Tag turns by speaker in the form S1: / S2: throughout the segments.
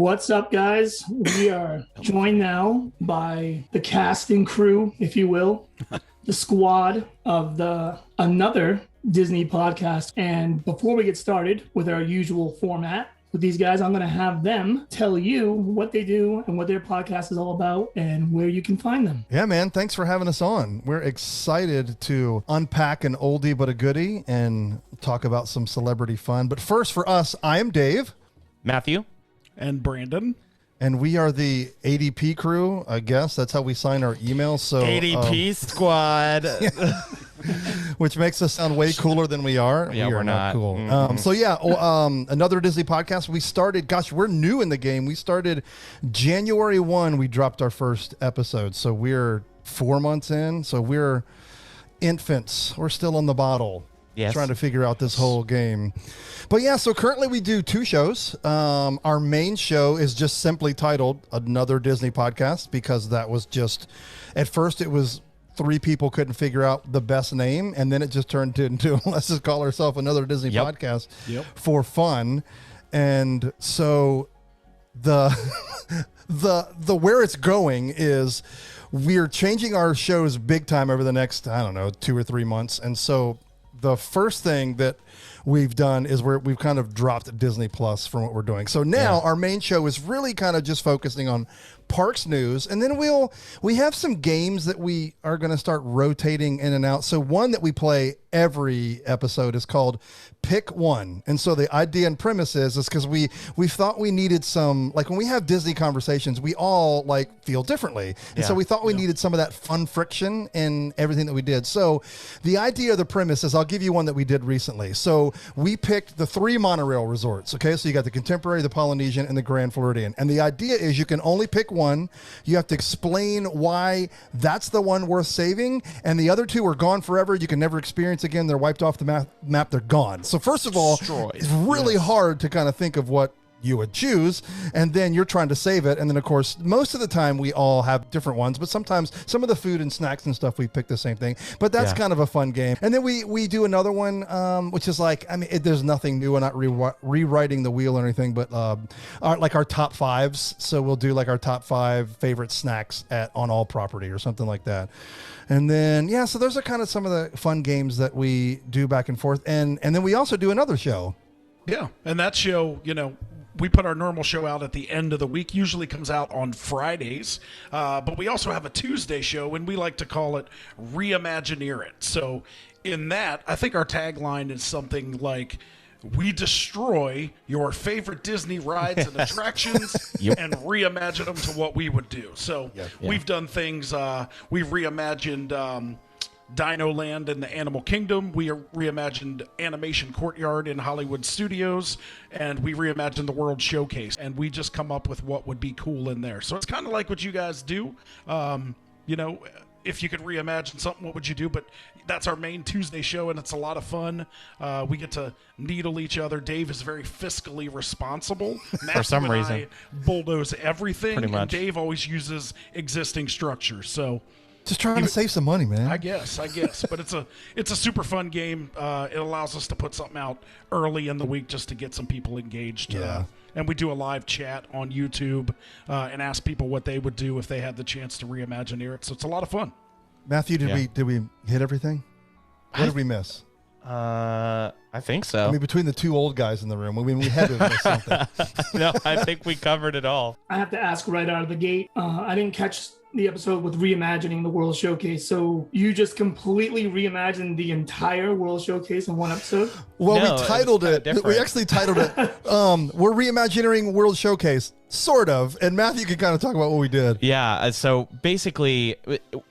S1: What's up, guys? We are joined now by the cast and crew, if you will, the squad of another Disney podcast. And before we get started with our usual format with these guys, I'm going to have them tell you what they do and what their podcast is all about and where you can find them.
S2: Yeah, man. Thanks for having us on. We're excited to unpack an oldie but a goodie and talk about some celebrity fun. But first, for us, I am Dave.
S3: Matthew.
S4: And Brandon.
S2: And we are the ADP crew, I guess. That's how we sign our emails. So
S3: ADP squad.
S2: Which makes us sound way cooler than we are.
S3: Yeah, we're not
S2: cool.
S3: Mm-hmm.
S2: Another Disney podcast. We started, we're new in the game. We started January 1. We dropped our first episode. So we're 4 months in. So we're infants. We're still on the bottle.
S3: Yes.
S2: Trying to figure out this whole game. But yeah, so currently we do 2 shows. Our main show is just simply titled Another Disney Podcast, because that was just, at first it was 3 people couldn't figure out the best name, and then it just turned into let's just call ourselves Another Disney Podcast for fun. And so the where it's going is we're changing our shows big time over the next, 2 or 3 months. And so the first thing that we've done is we've kind of dropped Disney Plus from what we're doing. So now our main show is really kind of just focusing on parks news. And then we have some games that we are going to start rotating in and out. So one that we play every episode is called Pick One. And so the idea and premise is because we thought we needed some, like when we have Disney conversations, we all like feel differently. And so we thought we needed some of that fun friction in everything that we did. So the idea of the premise is, I'll give you one that we did recently. So we picked the 3 monorail resorts. Okay. So you got the Contemporary, the Polynesian, and the Grand Floridian. And the idea is you can only pick one. You have to explain why that's the one worth saving. And the other 2 are gone forever. You can never experience again. They're wiped off the map. They're gone. So first of all, it's really hard to kind of think of what you would choose, and then you're trying to save it. And then of course, most of the time we all have different ones, but sometimes some of the food and snacks and stuff, we pick the same thing, but that's kind of a fun game. And then we do another one, which is like, there's nothing new. We're not rewriting the wheel or anything, but our top 5s. So we'll do like our top 5 favorite snacks on all property or something like that. And then, so those are kind of some of the fun games that we do back and forth. And then we also do another show.
S4: Yeah. And that show, we put our normal show out at the end of the week, usually comes out on Fridays. But we also have a Tuesday show, and we like to call it Reimagining It. So in that, I think our tagline is something like, we destroy your favorite Disney rides and attractions and reimagine them to what we would do. So we've done things, we've reimagined Dino Land in the Animal Kingdom. We reimagined Animation Courtyard in Hollywood Studios, and we reimagined the World Showcase. And we just come up with what would be cool in there. So it's kind of like what you guys do. If you could reimagine something, what would you do? But that's our main Tuesday show, and it's a lot of fun. We get to needle each other. Dave is very fiscally responsible.
S3: For some reason.
S4: I bulldoze everything.
S3: Pretty much.
S4: And Dave always uses existing structures. So
S2: just trying to save some money, man.
S4: I guess. But it's a super fun game. It allows us to put something out early in the week just to get some people engaged. And we do a live chat on YouTube and ask people what they would do if they had the chance to Reimagineer it. So it's a lot of fun.
S2: Matthew, did we hit everything? What did we miss?
S3: I think so.
S2: Between the 2 old guys in the room, we had to miss something.
S3: No, I think we covered it all.
S1: I have to ask right out of the gate. I didn't catch the episode with Reimagining the World Showcase. So you just completely reimagined the entire World Showcase in one episode?
S2: Well, we titled it. We actually titled it. We're Reimagining World Showcase, sort of. And Matthew can kind of talk about what we did.
S3: Yeah. So basically,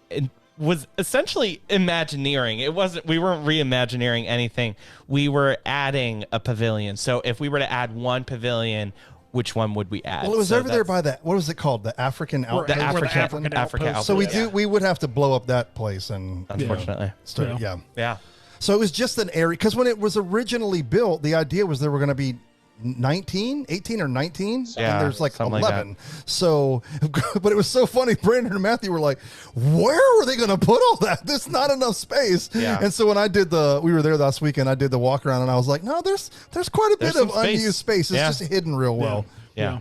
S3: it was essentially Imagineering. We weren't reimagineering anything. We were adding a pavilion. So if we were to add one pavilion, which one would we add?
S2: Well, it was over there by what was it called? The African Outpost?
S3: The African Outpost.
S2: So we would have to blow up that place and
S3: unfortunately.
S2: Yeah. So it was just an area, because when it was originally built, the idea was there were going to be 18 or 19, and there's like 11. Like so, but it was so funny. Brandon and Matthew were like, where were they going to put all that? There's not enough space. Yeah. And so when we were there last weekend, I did the walk around, and I was like, no, there's quite a bit of unused space. It's just hidden real well.
S3: Yeah.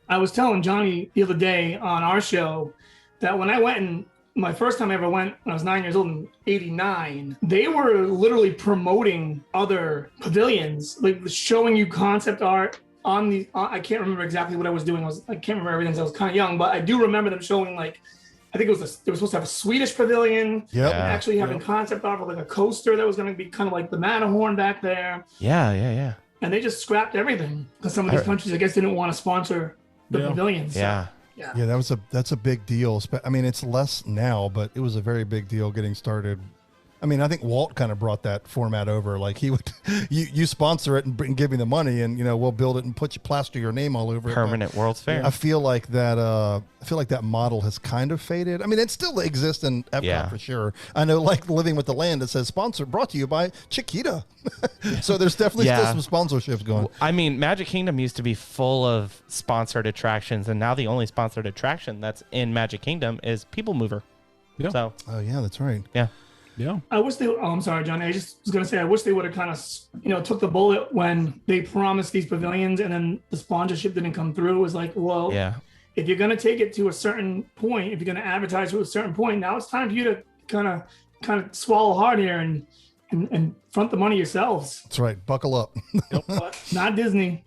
S1: I was telling Johnny the other day on our show that when I went and my first time I ever went when I was 9 years old in '89, they were literally promoting other pavilions, like showing you concept art on the. I can't remember exactly what I was doing. I can't remember everything. So I was kind of young, but I do remember them showing like. I think they were supposed to have a Swedish pavilion.
S2: Yep.
S1: And actually having concept art of like a coaster that was going to be kind of like the Matterhorn back there.
S3: Yeah.
S1: And they just scrapped everything because some of these countries, I guess, didn't want to sponsor the pavilions.
S3: Yeah.
S2: Yeah, that's a big deal. I mean, it's less now, but it was a very big deal getting started. I mean, I think Walt kind of brought that format over. Like he would, you sponsor it and give me the money, and we'll build it and plaster your name all over it.
S3: Permanent World's Fair.
S2: I feel like that model has kind of faded. I mean, it still exists in Epcot for sure. I know, like Living with the Land, it says brought to you by Chiquita. So there's definitely still some sponsorships going.
S3: I mean, Magic Kingdom used to be full of sponsored attractions, and now the only sponsored attraction that's in Magic Kingdom is People Mover.
S4: Yeah.
S3: So.
S2: Oh yeah, that's right.
S3: Yeah.
S4: Yeah.
S1: I wish they. Oh, I'm sorry, Johnny. I just was gonna say I wish they would have kind of, took the bullet when they promised these pavilions and then the sponsorship didn't come through. It was like, well, if you're gonna take it to a certain point, if you're gonna advertise to a certain point, now it's time for you to kind of swallow hard here and front the money yourselves.
S2: That's right. Buckle up.
S1: But not Disney,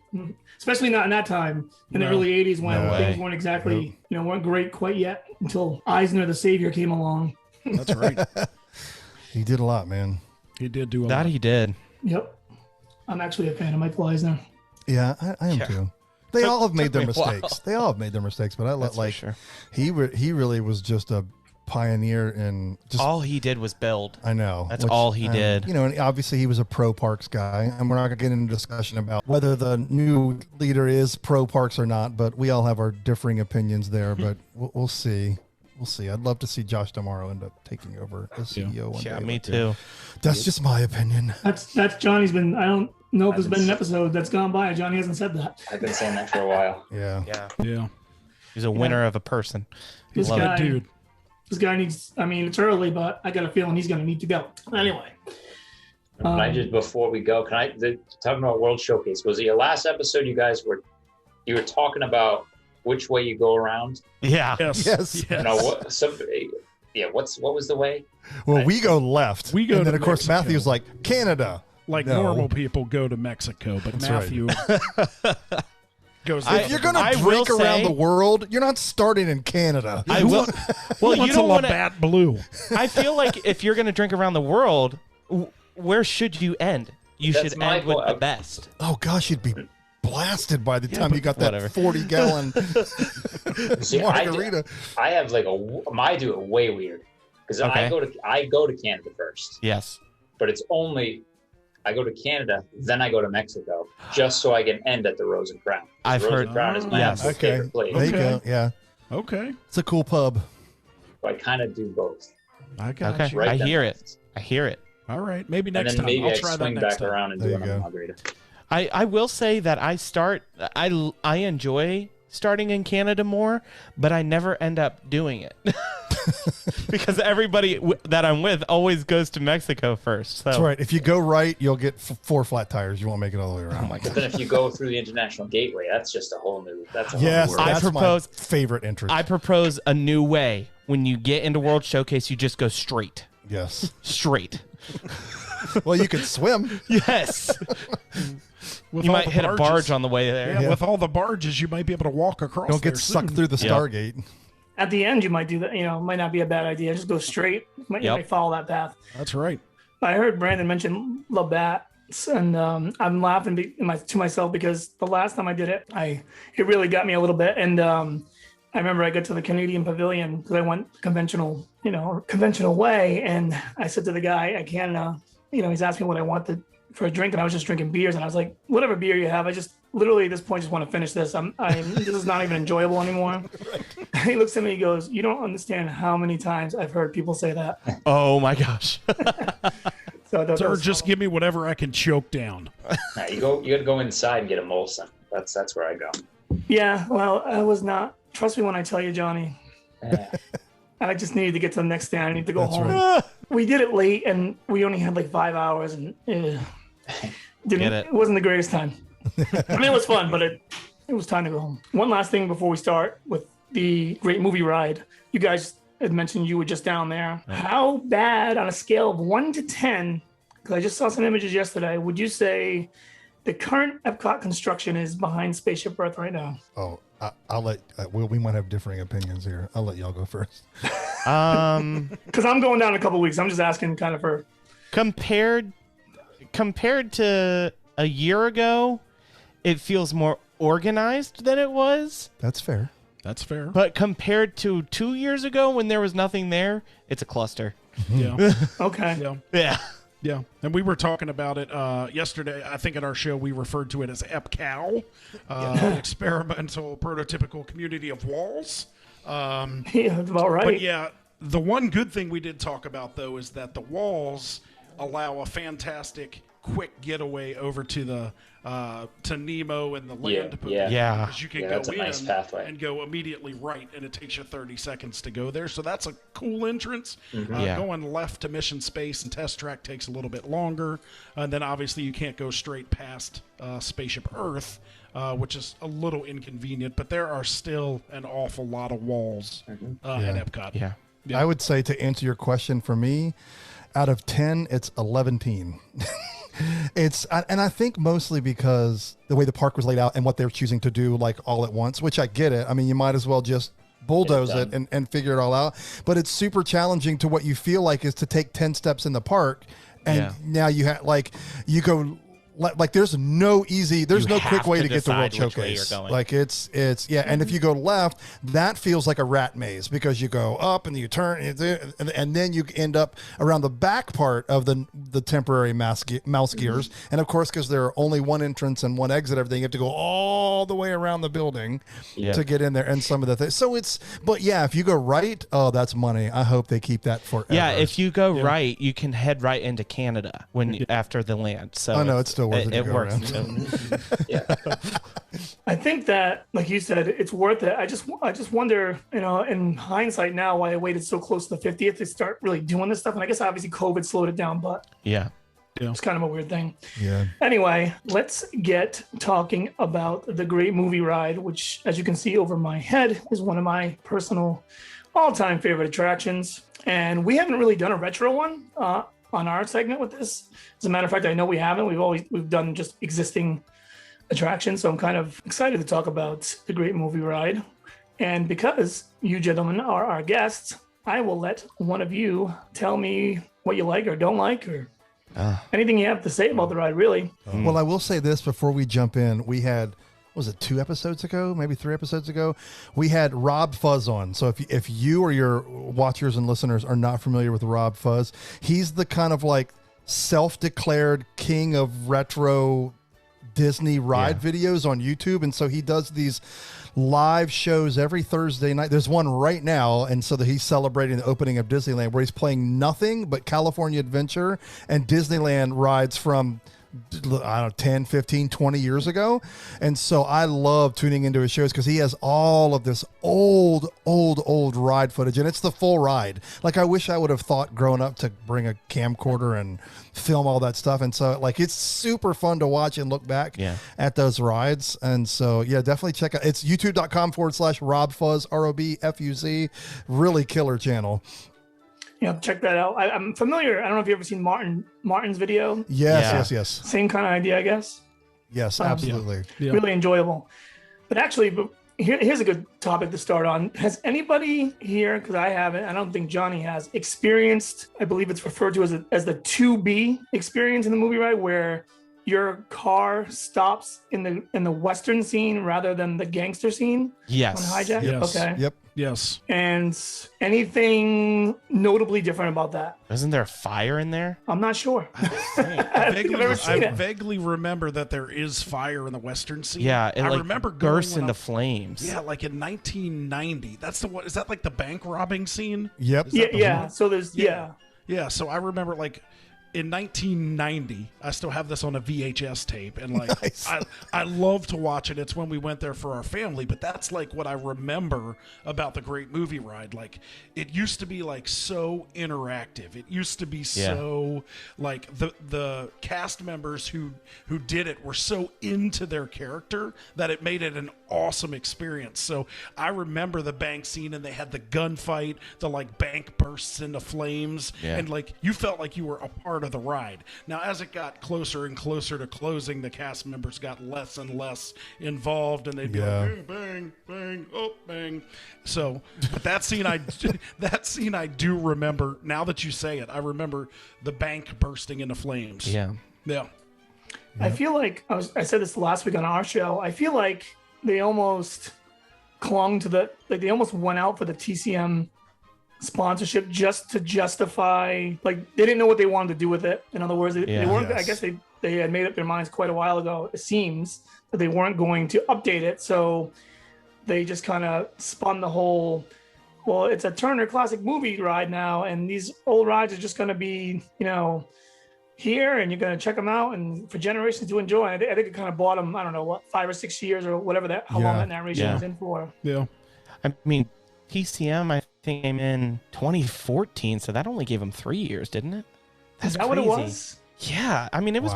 S1: especially not in that time in the early '80s when things weren't exactly, weren't great quite yet until Eisner the Savior came along.
S4: That's right.
S2: He did a lot, man.
S4: He did do a lot.
S3: That he did.
S1: Yep. I'm actually a fan of Michael Eisner.
S2: Yeah, I am too. They all have made their mistakes. They all have made their mistakes, but he really was just a pioneer in just
S3: all he did was build.
S2: I know.
S3: That's all he did.
S2: And obviously he was a pro parks guy, and we're not going to get into a discussion about whether the new leader is pro parks or not, but we all have our differing opinions there, but we'll see. We'll see. I'd love to see Josh tomorrow end up taking over as CEO one day.
S3: Yeah, me too.
S2: That's just my opinion.
S1: That's Johnny's been. I don't know if there's been an episode that's gone by. Johnny hasn't said that.
S5: I've been saying that for a while.
S2: Yeah.
S3: He's a winner of a person.
S1: This
S3: Love
S1: guy,
S3: it, dude.
S1: This guy needs. I mean, it's early, but I got a feeling he's going to need to go. Anyway.
S5: Can I just, before we go, talking about World Showcase, was it your last episode? You were talking about which way you go around.
S3: Yeah.
S2: Yes.
S5: No, what was the way?
S2: Well, we go left.
S4: We go
S2: and then
S4: to
S2: of course
S4: Mexico.
S2: Matthew's like Canada.
S4: Like normal people go to Mexico, but
S2: That's
S4: Matthew goes.
S2: If you're gonna drink around the world, you're not starting in Canada.
S3: I will. Well, you don't want
S4: Labatt Blue.
S3: I feel like if you're gonna drink around the world, where should you end? You should end with the best.
S2: Oh gosh, you'd be blasted by the time you got that 40-gallon margarita.
S5: I do it way weird because I go to Canada first.
S3: Yes,
S5: but it's only I go to Canada, then I go to Mexico, just so I can end at the Rose and Crown.
S3: I've heard.
S5: Crown is my absolute favorite place.
S2: There you go. Yeah.
S4: Okay.
S2: It's a cool pub.
S5: So I kind of do both.
S4: I got you.
S5: Right
S3: I
S5: then.
S3: hear it.
S4: All right. Maybe next
S5: and then
S4: time.
S5: maybe
S4: I'll
S5: I
S4: try
S5: swing
S4: that next
S5: back
S4: time.
S5: around and do another margarita.
S3: I will say that I enjoy starting in Canada more, but I never end up doing it. Because everybody that I'm with always goes to Mexico first. So.
S2: That's right. If you go right, you'll get 4 flat tires. You won't make it all the way around.
S3: Oh my God.
S5: But then if you go through the International Gateway, that's just a whole new. That's a whole
S2: Yes,
S5: new world.
S2: that's my favorite entrance.
S3: I propose a new way. When you get into World Showcase, you just go straight.
S2: Yes.
S3: Straight.
S2: Well, you can swim.
S3: Yes.
S4: With
S3: you
S4: all
S3: might
S4: the
S3: hit
S4: barges.
S3: a barge on the way there.
S4: Yeah, with all the barges, you might be able to walk across.
S2: Don't get
S4: there
S2: sucked
S4: soon.
S2: through the Stargate.
S1: At the end, you might do that. Might not be a bad idea. Just go straight. You might follow that path.
S4: That's right.
S1: I heard Brandon mention Labatt, and I'm laughing to myself because the last time I did it, it really got me a little bit. And I remember I got to the Canadian Pavilion because I went conventional way, and I said to the guy, I can't, he's asking me what I wanted for a drink, and I was just drinking beers, and I was like, whatever beer you have, I just literally at this point just want to finish this. This is not even enjoyable anymore. Right. He looks at me, he goes, you don't understand how many times I've heard people say that.
S3: Oh my gosh.
S4: Sir, just give me whatever I can choke down.
S5: Nah, you got to go inside and get a Molson. That's where I go.
S1: Yeah, well, I was not. Trust me when I tell you, Johnny. I just needed to get to the next day. I need to go home. Right. We did it late, and we only had like 5 hours, and it wasn't the greatest time. I mean, it was fun, but it was time to go home. One last thing before we start with the great movie ride. You guys had mentioned you were just down there. How bad on a scale of 1 to 10, because I just saw some images yesterday, would you say the current Epcot construction is behind Spaceship Earth right now?
S2: Oh, I'll let, we might have differing opinions here. I'll let y'all go first.
S1: Because I'm going down in a couple weeks. I'm just asking kind of for...
S3: Compared to a year ago, it feels more organized than it was.
S2: That's fair.
S4: That's fair.
S3: But compared to 2 years ago when there was nothing there, it's a cluster.
S4: Yeah.
S1: Okay.
S4: Yeah.
S3: Yeah.
S4: Yeah, and we were talking about it yesterday. I think at our show we referred to it as EPCOW, experimental prototypical community of walls.
S1: Yeah, that's about right.
S4: But yeah, the one good thing we did talk about though is that the walls allow a fantastic quick getaway over to the to Nemo and the land pavilion.
S3: Yeah.
S4: Because you can go
S5: that's a
S4: in
S5: nice pathway.
S4: and go immediately right, and it takes you 30 seconds to go there. So that's a cool entrance.
S3: Yeah.
S4: Going left to Mission Space and Test Track takes a little bit longer. And then obviously you can't go straight past Spaceship Earth, which is a little inconvenient. But there are still an awful lot of walls at Epcot.
S3: Yeah.
S4: Yeah.
S2: I would say, to answer your question, for me, out of 10, it's 11. And I think mostly because the way the park was laid out and what they were choosing to do, like, all at once, which I get it. I mean, you might as well just bulldoze it and figure it all out. But it's super challenging to what you feel like is to take 10 steps in the park. And now you have, like, you go, like, there's no quick way to get to World Showcase. Like, it's and if you go left, that feels like a rat maze because you go up and you turn and then you end up around the back part of the temporary mouse gears. And of course, because there are only one entrance and one exit, everything, you have to go all the way around the building to get in there. And some of the things. So if you go right, oh, that's money. I hope they keep that forever.
S3: Yeah, if you go right, you can head right into Canada after the land. So
S2: I know it's still worth it.
S3: It works.
S1: I think that, like you said, it's worth it. I just wonder, in hindsight now, why I waited so close to the 50th to start really doing this stuff. And I guess obviously COVID slowed it down, but it's kind of a weird thing.
S2: Yeah.
S1: Anyway, let's get talking about the great movie ride, which, as you can see over my head, is one of my personal all-time favorite attractions. And we haven't really done a retro one on our segment with this. As a matter of fact, I know we haven't. We've done just existing attractions. So I'm kind of excited to talk about the great movie ride. And because you gentlemen are our guests, I will let one of you tell me what you like or don't like, or anything you have to say about the ride, really.
S2: Well, I will say this before we jump in. We had, was it 2 episodes ago, maybe 3 episodes ago, we had Rob Fuzz on. So if you or your watchers and listeners are not familiar with Rob Fuzz, he's the kind of like self-declared king of retro Disney ride videos on YouTube. And so he does these live shows every Thursday night. There's one right now, and so that he's celebrating the opening of Disneyland, where he's playing nothing but California Adventure and Disneyland rides from, I don't know, 10, 15, 20 years ago. And so I love tuning into his shows because he has all of this old ride footage, and it's the full ride. Like, I wish I would have thought growing up to bring a camcorder and film all that stuff. And so, like, it's super fun to watch and look back at those rides. And so, yeah, definitely check out. It's youtube.com/RobFuzz, ROBFUZ. Really killer channel.
S1: Check that out. I'm familiar. I don't know if you've ever seen Martin's video.
S2: Yes.
S1: Same kind of idea, I guess.
S2: Yes, absolutely.
S4: Yeah.
S1: Really enjoyable. But actually, here's a good topic to start on. Has anybody here, because I haven't, I don't think Johnny has, experienced, I believe it's referred to as the 2B experience in the movie ride, where your car stops in the Western scene rather than the gangster scene?
S3: Yes.
S1: On Hijack?
S4: Yes.
S1: Okay.
S2: Yep.
S4: Yes.
S1: And anything notably different about that?
S3: Isn't there a fire in there?
S1: I'm not sure.
S4: I vaguely remember that there is fire in the Western scene.
S3: Yeah, it
S4: I remember
S3: bursts
S4: going
S3: into flames.
S4: Yeah, like in 1990. That's the one. Is that like the bank robbing scene?
S2: Yep.
S1: Yeah. So there's
S4: Yeah. So I remember, like, in 1990, I still have this on a VHS tape, and like
S2: Nice.
S4: I love to watch it. It's when we went there for our family, but that's like what I remember about the Great Movie Ride. Like it used to be like so interactive. It used to be so like the cast members who did it were so into their character that it made it an awesome experience. So I remember the bank scene, and they had the gunfight, the like bank bursts into flames, and like you felt like you were a part of the ride. Now, as it got closer and closer to closing, the cast members got less and less involved, and they'd be like, hey, bang, bang, oh, bang. So, but that scene I do remember. Now that you say it, I remember the bank bursting into flames.
S3: Yeah.
S1: I feel like I said this last week on our show. I feel like they almost clung to they almost went out for the TCM sponsorship just to justify, like they didn't know what they wanted to do with it. In other words, they weren't. I guess they had made up their minds quite a while ago. It seems that they weren't going to update it, so they just kind of spun the whole. Well, it's a Turner Classic Movie ride now, and these old rides are just going to be, here, and you're going to check them out, and for generations to enjoy. I think it kind of bought them, I don't know, what, 5 or 6 years or whatever how long that narration was in for.
S4: Yeah.
S3: I mean, TCM, I think, came in 2014, so that only gave them 3 years, didn't it?
S1: Is that what it was?
S3: Yeah, I mean, it was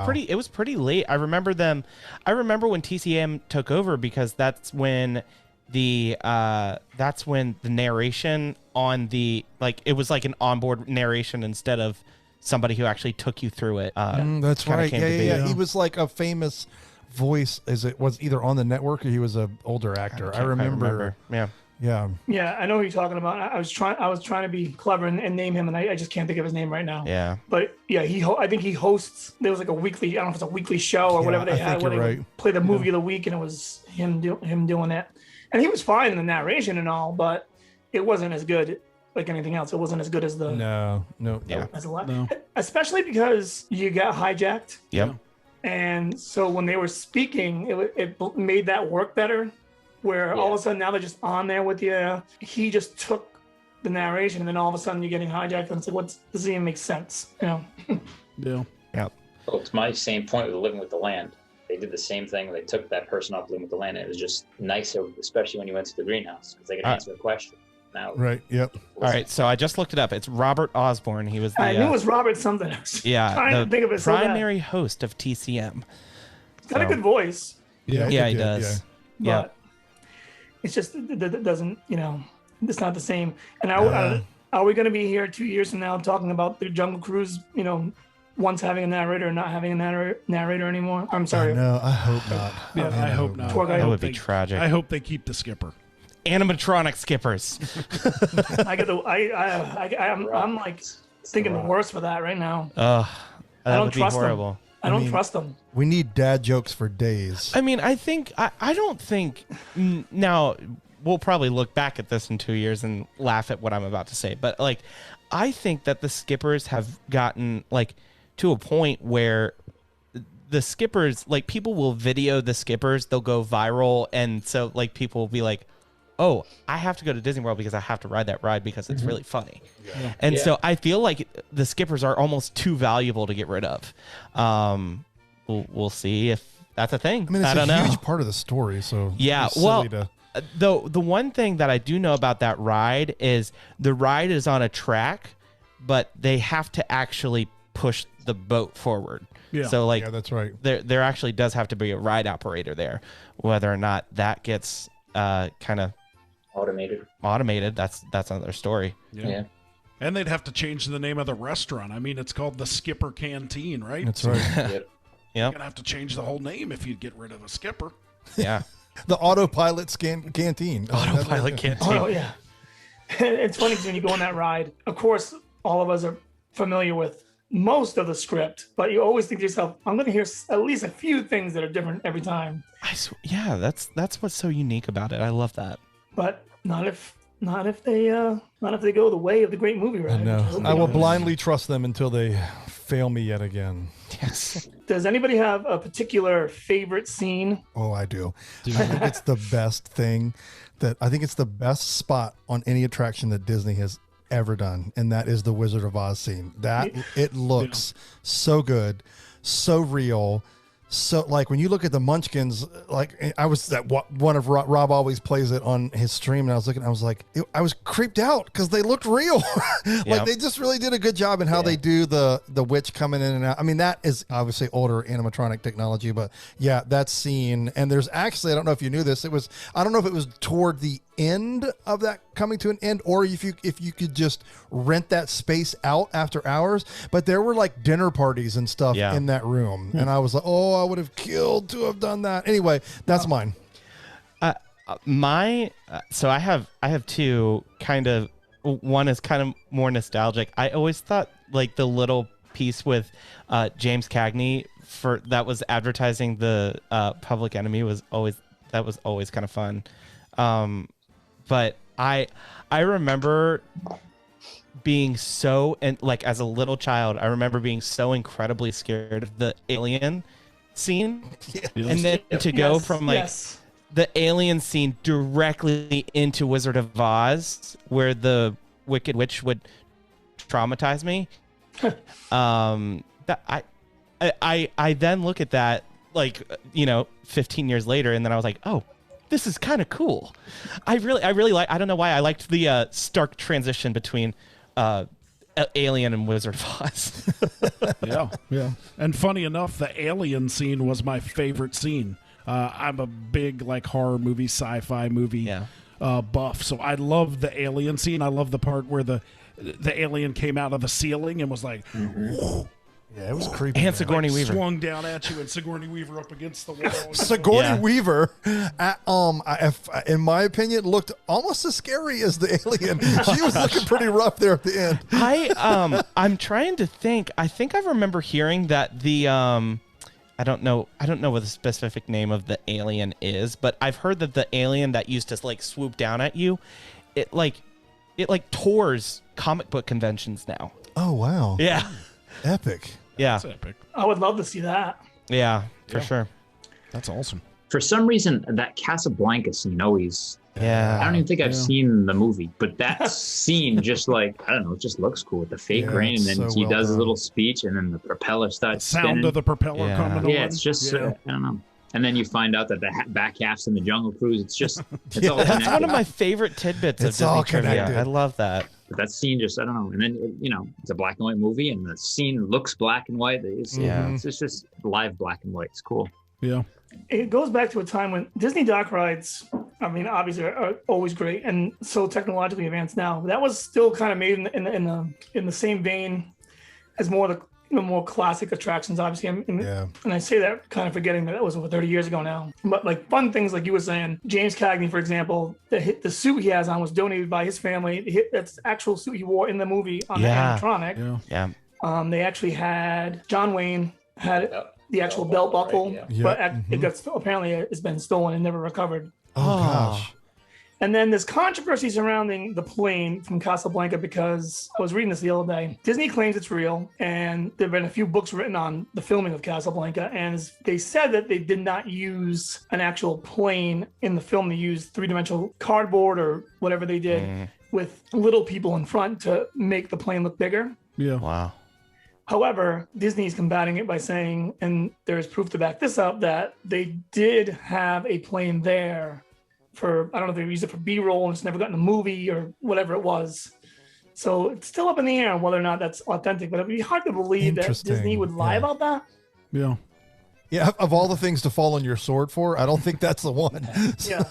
S3: pretty late. I remember when TCM took over, because that's when the narration on the, like, it was like an onboard narration instead of somebody who actually took you through it.
S2: That's right. Yeah. He was like a famous voice, as it was either on the network or he was an older actor. I remember. Yeah.
S1: I know who you're talking about. I was trying to be clever and name him, and I just can't think of his name right now.
S3: Yeah.
S1: But yeah, I think he hosts. There was like a weekly. I don't know if it's a weekly show or whatever they had, where they would play the movie of the week, and it was him doing it. And he was fine in the narration and all, but it wasn't as good. Like anything else, it wasn't as good as the as a lot. No. Especially because you got hijacked.
S3: Yep.
S1: And so when they were speaking, it made that work better. Where all of a sudden now they're just on there with you. He just took the narration, and then all of a sudden you're getting hijacked, and it's like, does it even make sense?
S4: Yeah.
S3: Yep.
S5: Well, it's my same point with Living with the Land. They did the same thing. They took that person off Living with the Land, and it was just nicer, especially when you went to the greenhouse, because they could answer the question. Now,
S2: right. Yep.
S3: All right. So I just looked it up. It's Robert Osborne. He was
S1: I knew it was Robert something.
S3: Yeah. The primary host of TCM.
S1: He's got a good voice.
S3: Yeah, he does.
S1: Yeah. But it's just, it doesn't, it's not the same. And are we going to be here 2 years from now talking about the Jungle Cruise, once having a narrator and not having a narrator anymore? I'm sorry.
S2: No, I hope not.
S4: Yeah, I hope not.
S3: That would be tragic.
S4: I hope they keep the skipper.
S3: Animatronic skippers.
S1: I'm like thinking the worst for that right now.
S3: That would be horrible.
S1: I don't trust them.
S2: We need dad jokes for days.
S3: I mean, I don't think now we'll probably look back at this in 2 years and laugh at what I'm about to say, but like, I think that the skippers have gotten like to a point where the skippers, like, people will video the skippers, they'll go viral, and so like people will be like, oh, I have to go to Disney World because I have to ride that ride because it's really funny. Yeah. And so I feel like the skippers are almost too valuable to get rid of. We'll see if that's a thing.
S2: I mean, it's
S3: a
S2: huge part of the story. So
S3: yeah, the one thing that I do know about that ride is the ride is on a track, but they have to actually push the boat forward.
S4: Yeah.
S3: So like,
S2: that's right.
S3: There actually does have to be a ride operator there. Whether or not that gets kind of automated, that's another story.
S4: Yeah. And they'd have to change the name of the restaurant. I mean, it's called the Skipper Canteen, right?
S2: That's right.
S5: Yep.
S4: You're gonna have to change the whole name if you get rid of a skipper.
S3: Yeah.
S2: The Autopilot Canteen.
S3: Autopilot Canteen.
S1: Oh yeah. It's funny because when you go on that ride, of course, all of us are familiar with most of the script, but you always think to yourself, I'm going to hear at least a few things that are different every time.
S3: Yeah, that's what's so unique about it. I love that.
S1: But not if they go the way of the Great Movie Ride.
S2: No, I will blindly trust them until they fail me yet again.
S3: Yes.
S1: Does anybody have a particular favorite scene?
S2: Oh, I do. I think it's the best thing. I think it's the best spot on any attraction that Disney has ever done, and that is the Wizard of Oz scene. That it looks so good, so real. So like when you look at the Munchkins, like I was that one of Rob always plays it on his stream, and I was looking, I was like, I was creeped out because they looked real. Like they just really did a good job in how they do the witch coming in and out. I mean, that is obviously older animatronic technology, but yeah, that scene. And there's actually, I don't know if you knew this, I don't know if it was toward the end of that coming to an end, or if you could just rent that space out after hours, but there were like dinner parties and stuff in that room, and I was like, oh, I would have killed to have done that. Anyway, that's mine.
S3: So I have two kind of, one is kind of more nostalgic. I always thought like the little piece with James Cagney that was advertising the Public Enemy was always kind of fun. But I remember being so, and like as a little child, I remember being so incredibly scared of the alien scene, and then to go from like the alien scene directly into Wizard of Oz, where the Wicked Witch would traumatize me. That I then look at that like 15 years later, and then I was like, oh, this is kind of cool. I really like. I don't know why I liked the stark transition between Alien and Wizard of Oz.
S4: Yeah. And funny enough, the Alien scene was my favorite scene. I'm a big like horror movie, sci-fi movie buff, so I love the Alien scene. I love the part where the alien came out of the ceiling and was like.
S2: Yeah, it was creepy.
S3: And Sigourney Weaver
S4: swung down at you, and Sigourney Weaver up against the wall.
S2: Sigourney Weaver, in my opinion, looked almost as scary as the alien. She was looking pretty rough there at the end.
S3: I'm trying to think. I think I remember hearing that the I don't know what the specific name of the alien is, but I've heard that the alien that used to like swoop down at you, it tours comic book conventions now.
S2: Oh wow!
S3: Yeah.
S2: Epic.
S3: Yeah.
S4: That's epic.
S1: I would love to see that.
S3: Yeah, for sure.
S4: That's awesome.
S5: For some reason, that Casablanca scene always.
S3: Yeah.
S5: I don't even think I've seen the movie, but that scene just like, I don't know, it just looks cool with the fake rain, and then he does his little speech, and then the propeller starts
S4: sound
S5: spinning.
S4: of the propeller coming on.
S5: Yeah, it's just, I don't know. And then you find out that the back half's in the Jungle Cruise. It's just, it's all connected.
S3: That's one of my favorite tidbits of Disney trivia. I love that.
S5: But that scene just, I don't know. And then, it's a black and white movie, and the scene looks black and white. It's just live black and white. It's cool. Yeah.
S1: It goes back to a time when Disney dock rides, I mean, obviously are always great and so technologically advanced now. That was still kind of made in the same vein as more of the more classic attractions, obviously. And I say that kind of forgetting that was over 30 years ago now. But like fun things like you were saying, James Cagney, for example, the suit he has on was donated by his family. That's the actual suit he wore in the movie on the animatronic.
S3: Yeah.
S1: They actually had John Wayne had the actual belt buckle, but it got apparently it's been stolen and never recovered.
S2: Oh gosh.
S1: And then there's controversy surrounding the plane from Casablanca because I was reading this the other day. Disney claims it's real, and there have been a few books written on the filming of Casablanca, and they said that they did not use an actual plane in the film. They used three-dimensional cardboard or whatever they did with little people in front to make the plane look bigger.
S4: Yeah.
S3: Wow.
S1: However, Disney's combating it by saying, and there's proof to back this up, that they did have a plane there for, I don't know if they used it for B-roll and it's never gotten a movie or whatever it was. So it's still up in the air whether or not that's authentic, but it'd be hard to believe that Disney would lie about that.
S4: Yeah.
S2: Yeah, of all the things to fall on your sword for, I don't think that's the one.
S1: Yeah.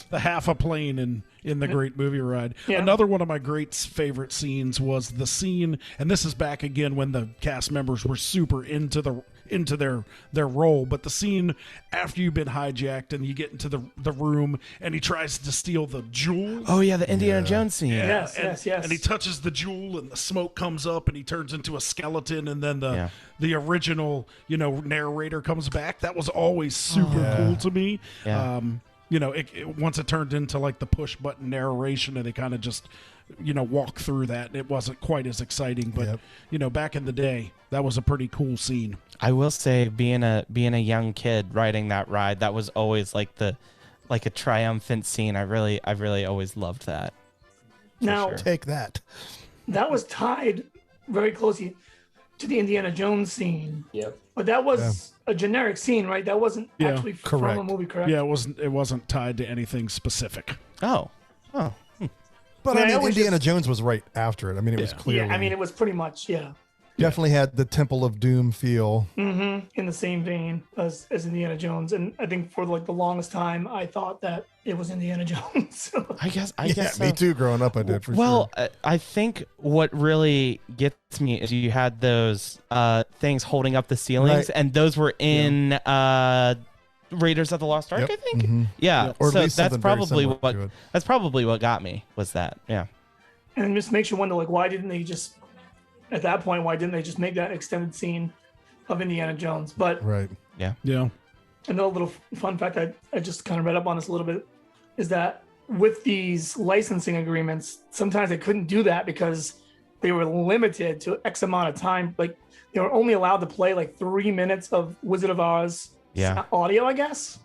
S4: The half a plane in the Great Movie Ride. Yeah. Another one of my great favorite scenes was the scene, and this is back again when the cast members were super into their role, but the scene after you've been hijacked and you get into the room and he tries to steal the jewel.
S3: Oh yeah, the Indiana Jones scene.
S4: Yeah.
S1: Yes.
S4: And he touches the jewel and the smoke comes up and he turns into a skeleton, and then the original, narrator comes back. That was always super cool to me.
S3: Yeah.
S4: Once it turned into like the push button narration and they kind of just, walk through that, it wasn't quite as exciting, but back in the day, that was a pretty cool scene.
S3: I will say, being a young kid riding that ride, that was always like a triumphant scene. I really always loved that.
S1: Now,
S3: sure.
S2: Take that.
S1: that was tied very closely to the Indiana Jones scene.
S5: Yep.
S1: But that was a generic scene, right? That wasn't
S4: Yeah,
S1: actually
S2: correct.
S1: from a movie, correct?
S4: Yeah, it wasn't tied to anything specific.
S3: Oh.
S2: But
S1: Yeah,
S2: I
S1: it
S2: mean,
S1: was
S2: Indiana
S1: just-
S2: Jones was right after it. I mean, it was clearly.
S1: Yeah, I mean, it was pretty much,
S2: definitely had the Temple of Doom feel.
S1: in the same vein as Indiana Jones. And I think for like the longest time, I thought that it was Indiana Jones.
S3: I guess
S2: Yeah,
S3: so.
S2: me too. Growing up, I did for
S3: Well,
S2: sure.
S3: I think what really gets me is you had those things holding up the ceilings,
S2: Right.
S3: and those were in Raiders of the Lost Ark.
S2: Yep.
S3: I think.
S2: Mhm.
S3: Yeah.
S2: Or at
S3: So
S2: least
S3: that's
S2: something very
S3: probably
S2: similar
S3: what
S2: to it.
S3: that's probably what got me was that. Yeah.
S1: And it just makes you wonder, like, why didn't they just, at that point, why didn't they just make that extended scene of Indiana Jones? But
S2: Right.
S4: Yeah.
S1: another little fun fact I just kind of read up on this a little bit is that with these licensing agreements, sometimes they couldn't do that because they were limited to X amount of time. Like they were only allowed to play like 3 minutes of Wizard of Oz audio, I guess,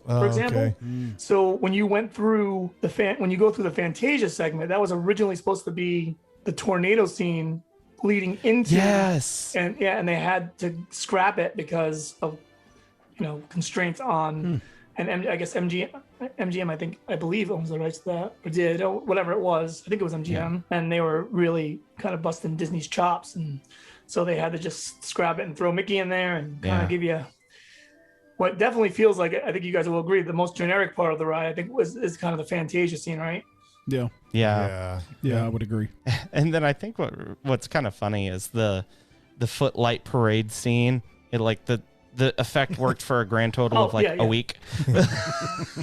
S1: for example.
S2: Okay.
S1: So when you went through when you go through the Fantasia segment, that was originally supposed to be the tornado scene leading into
S3: Yes.
S1: and they had to scrap it because of constraints on and I guess MGM I believe owns the rights to that or did or whatever it was. I think it was MGM and they were really kind of busting Disney's chops, and so they had to just scrap it and throw Mickey in there and kind of give you what definitely feels like, I think you guys will agree, the most generic part of the ride I think is kind of the Fantasia scene, right?
S4: Yeah.
S3: Yeah.
S4: Yeah, I would agree.
S3: And then I think what's kind of funny is the footlight parade scene. It like the effect worked for a grand total of like a week.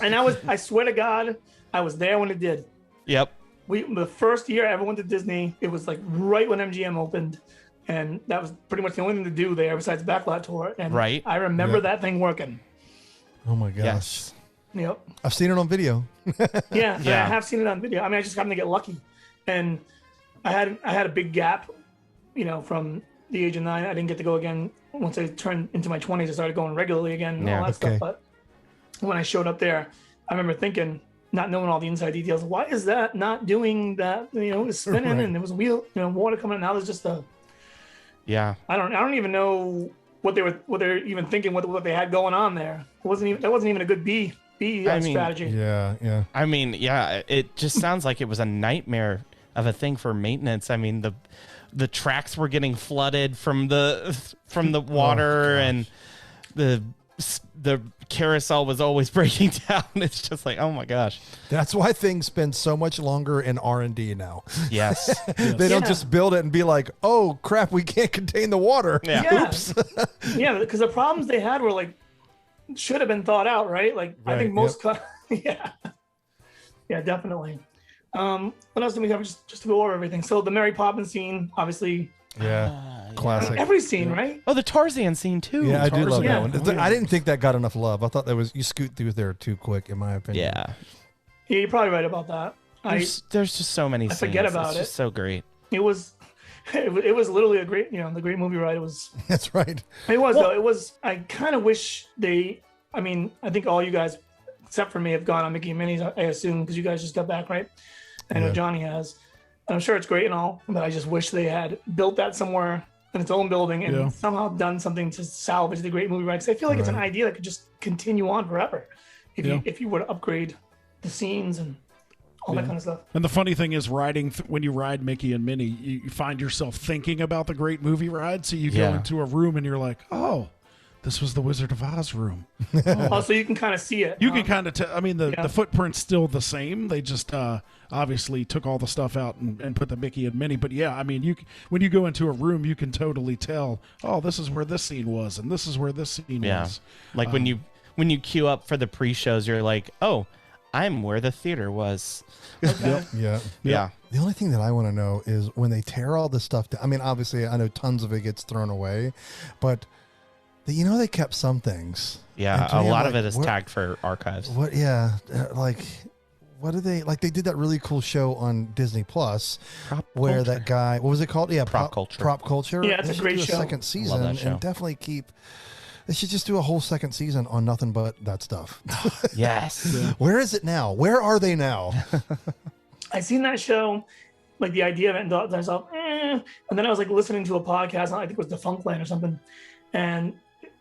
S1: And I swear to God, I was there when it did.
S3: Yep.
S1: The first year I ever went to Disney, it was like right when MGM opened, and that was pretty much the only thing to do there besides Backlot Tour. And
S3: Right.
S1: I remember that thing working.
S2: Oh my gosh.
S3: Yes.
S1: Yep.
S2: I've seen it on video.
S1: Yeah.
S3: Yeah.
S1: I have seen it on video. I mean, I just happened to get lucky, and I had a big gap, from the age of 9. I didn't get to go again once I turned into my 20s. I started going regularly again and all that stuff. But when I showed up there, I remember thinking, not knowing all the inside details, why is that not doing that? It was spinning and there was a wheel, water coming out. Now there's just
S3: Yeah.
S1: I don't even know what they're even thinking, what they had going on there. That wasn't even a good B strategy.
S2: Yeah, yeah.
S3: I mean, yeah, it just sounds like it was a nightmare of a thing for maintenance. I mean, the tracks were getting flooded from the water, and the carousel was always breaking down. It's just like, oh my gosh.
S2: That's why things spend so much longer in R&D now.
S3: Yes.
S2: They don't just build it and be like, oh crap, we can't contain the water.
S3: Yeah.
S2: Oops.
S1: Yeah, because the problems they had were like should have been thought out, right? Like I think most yeah, definitely. What else do we have just to go over everything? So the Mary Poppins scene, obviously.
S2: Yeah. Classic.
S1: Every scene, right?
S3: Oh, the Tarzan scene too.
S2: Yeah, I do love
S1: Yeah.
S2: that one. I didn't think that got enough love. I thought you scoot through there too quick, in my opinion.
S3: Yeah.
S1: Yeah, you're probably right about that.
S3: There's just so many scenes.
S1: forget about
S3: it's
S1: it.
S3: just so great.
S1: It was literally a great, the great movie ride. It was.
S2: That's right.
S1: It was though. It was. I kind of wish they. I mean, I think all you guys, except for me, have gone on Mickey and Minnie's. I assume because you guys just got back, right? I know Johnny has. I'm sure it's great and all, but I just wish they had built that somewhere in its own building and somehow done something to salvage the great movie ride. Because I feel like it's an idea that could just continue on forever if you were to upgrade the scenes and all that kind of stuff.
S4: And the funny thing is, when you ride Mickey and Minnie, you find yourself thinking about the great movie ride. So you go into a room and you're like, oh, this was the Wizard of Oz room.
S1: Oh, so you can kind of see it.
S4: You can kind of tell. I mean, the footprint's still the same. They just obviously took all the stuff out and put the Mickey and Minnie. But yeah, I mean, when you go into a room, you can totally tell, oh, this is where this scene was, and this is where this scene was.
S3: Like when you queue up for the pre-shows, you're like, oh, I'm where the theater was.
S1: Okay.
S2: Yeah. The only thing that I want to know is when they tear all this stuff down. I mean, obviously, I know tons of it gets thrown away, but they kept some things.
S3: Yeah,
S2: And
S3: a lot of
S2: like,
S3: it is tagged for archives.
S2: What? Yeah, what do they like? They did that really cool show on Disney Plus, where
S3: Culture.
S2: that guy, what was it called? Yeah,
S3: Prop Culture.
S2: Prop Culture.
S1: Yeah, it's
S2: They
S1: a
S2: should
S1: great
S2: do
S1: show.
S2: Second season,
S3: that show.
S2: and definitely keep. They should just do a whole second season on nothing but that stuff.
S3: Yes.
S2: Where is it now? Where are they now?
S1: I seen that show, like the idea of it, and thought to myself, eh. And then I was like listening to a podcast, I think it was Defunctland or something, and